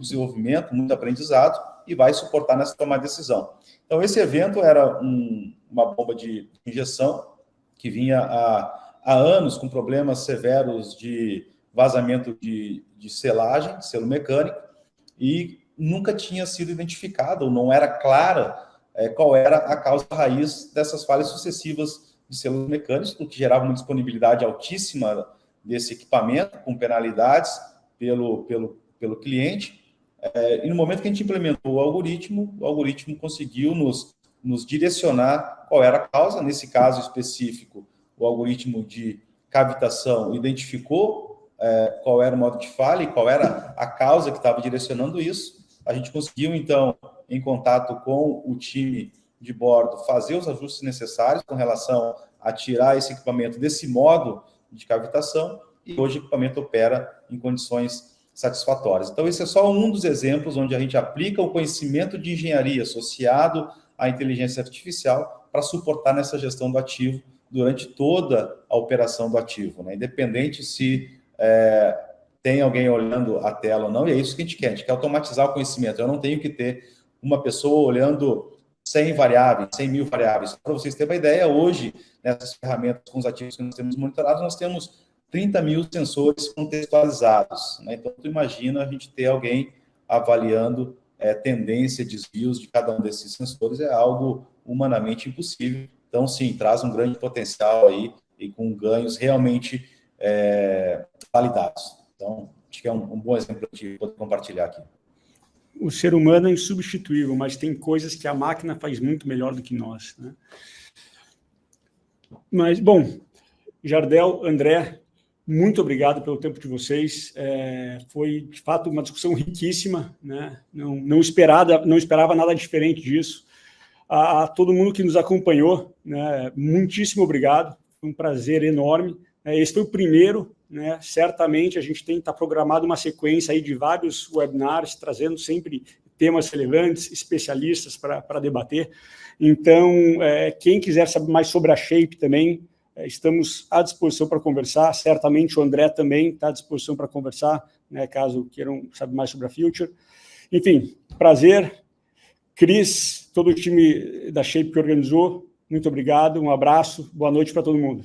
Speaker 3: desenvolvimento, muito aprendizado, e vai suportar nessa tomada de decisão. Então, esse evento era uma bomba de injeção que vinha há anos com problemas severos de vazamento de selagem, de selo mecânico, e nunca tinha sido identificada, ou não era clara qual era a causa raiz dessas falhas sucessivas de selos mecânicos, o que gerava uma disponibilidade altíssima desse equipamento, com penalidades pelo cliente. E no momento que a gente implementou o algoritmo conseguiu nos direcionar qual era a causa. Nesse caso específico, o algoritmo de cavitação identificou qual era o modo de falha e qual era a causa que estava direcionando isso. A gente conseguiu, então, em contato com o time de bordo, fazer os ajustes necessários com relação a tirar esse equipamento desse modo de cavitação, e hoje o equipamento opera em condições satisfatórias. Então, esse é só um dos exemplos onde a gente aplica o conhecimento de engenharia associado à inteligência artificial para suportar nessa gestão do ativo durante toda a operação do ativo, né? Independente se tem alguém olhando a tela ou não, e é isso que a gente quer automatizar o conhecimento. Eu não tenho que ter uma pessoa olhando 100 variáveis, 100 mil variáveis. Para vocês terem uma ideia, hoje, nessas ferramentas com os ativos que nós temos monitorados, nós temos 30 mil sensores contextualizados, né? Então, tu imagina a gente ter alguém avaliando tendência, desvios de cada um desses sensores, é algo humanamente impossível. Então, sim, traz um grande potencial aí e com ganhos realmente validados. Então, acho que é um bom exemplo de poder compartilhar aqui.
Speaker 1: O ser humano é insubstituível, mas tem coisas que a máquina faz muito melhor do que nós, né? Mas, bom, Jardel, André, muito obrigado pelo tempo de vocês. Foi, de fato, uma discussão riquíssima, né? Não esperava nada diferente disso. A todo mundo que nos acompanhou, né? Muitíssimo obrigado. Foi um prazer enorme. Esse foi o primeiro, né? Certamente a gente está programado uma sequência aí de vários webinars, trazendo sempre temas relevantes, especialistas para debater. Então, quem quiser saber mais sobre a Shape também, estamos à disposição para conversar. Certamente o André também está à disposição para conversar, né, caso queiram saber mais sobre a Future. Enfim, prazer. Cris, todo o time da Shape que organizou, muito obrigado, um abraço, boa noite para todo mundo.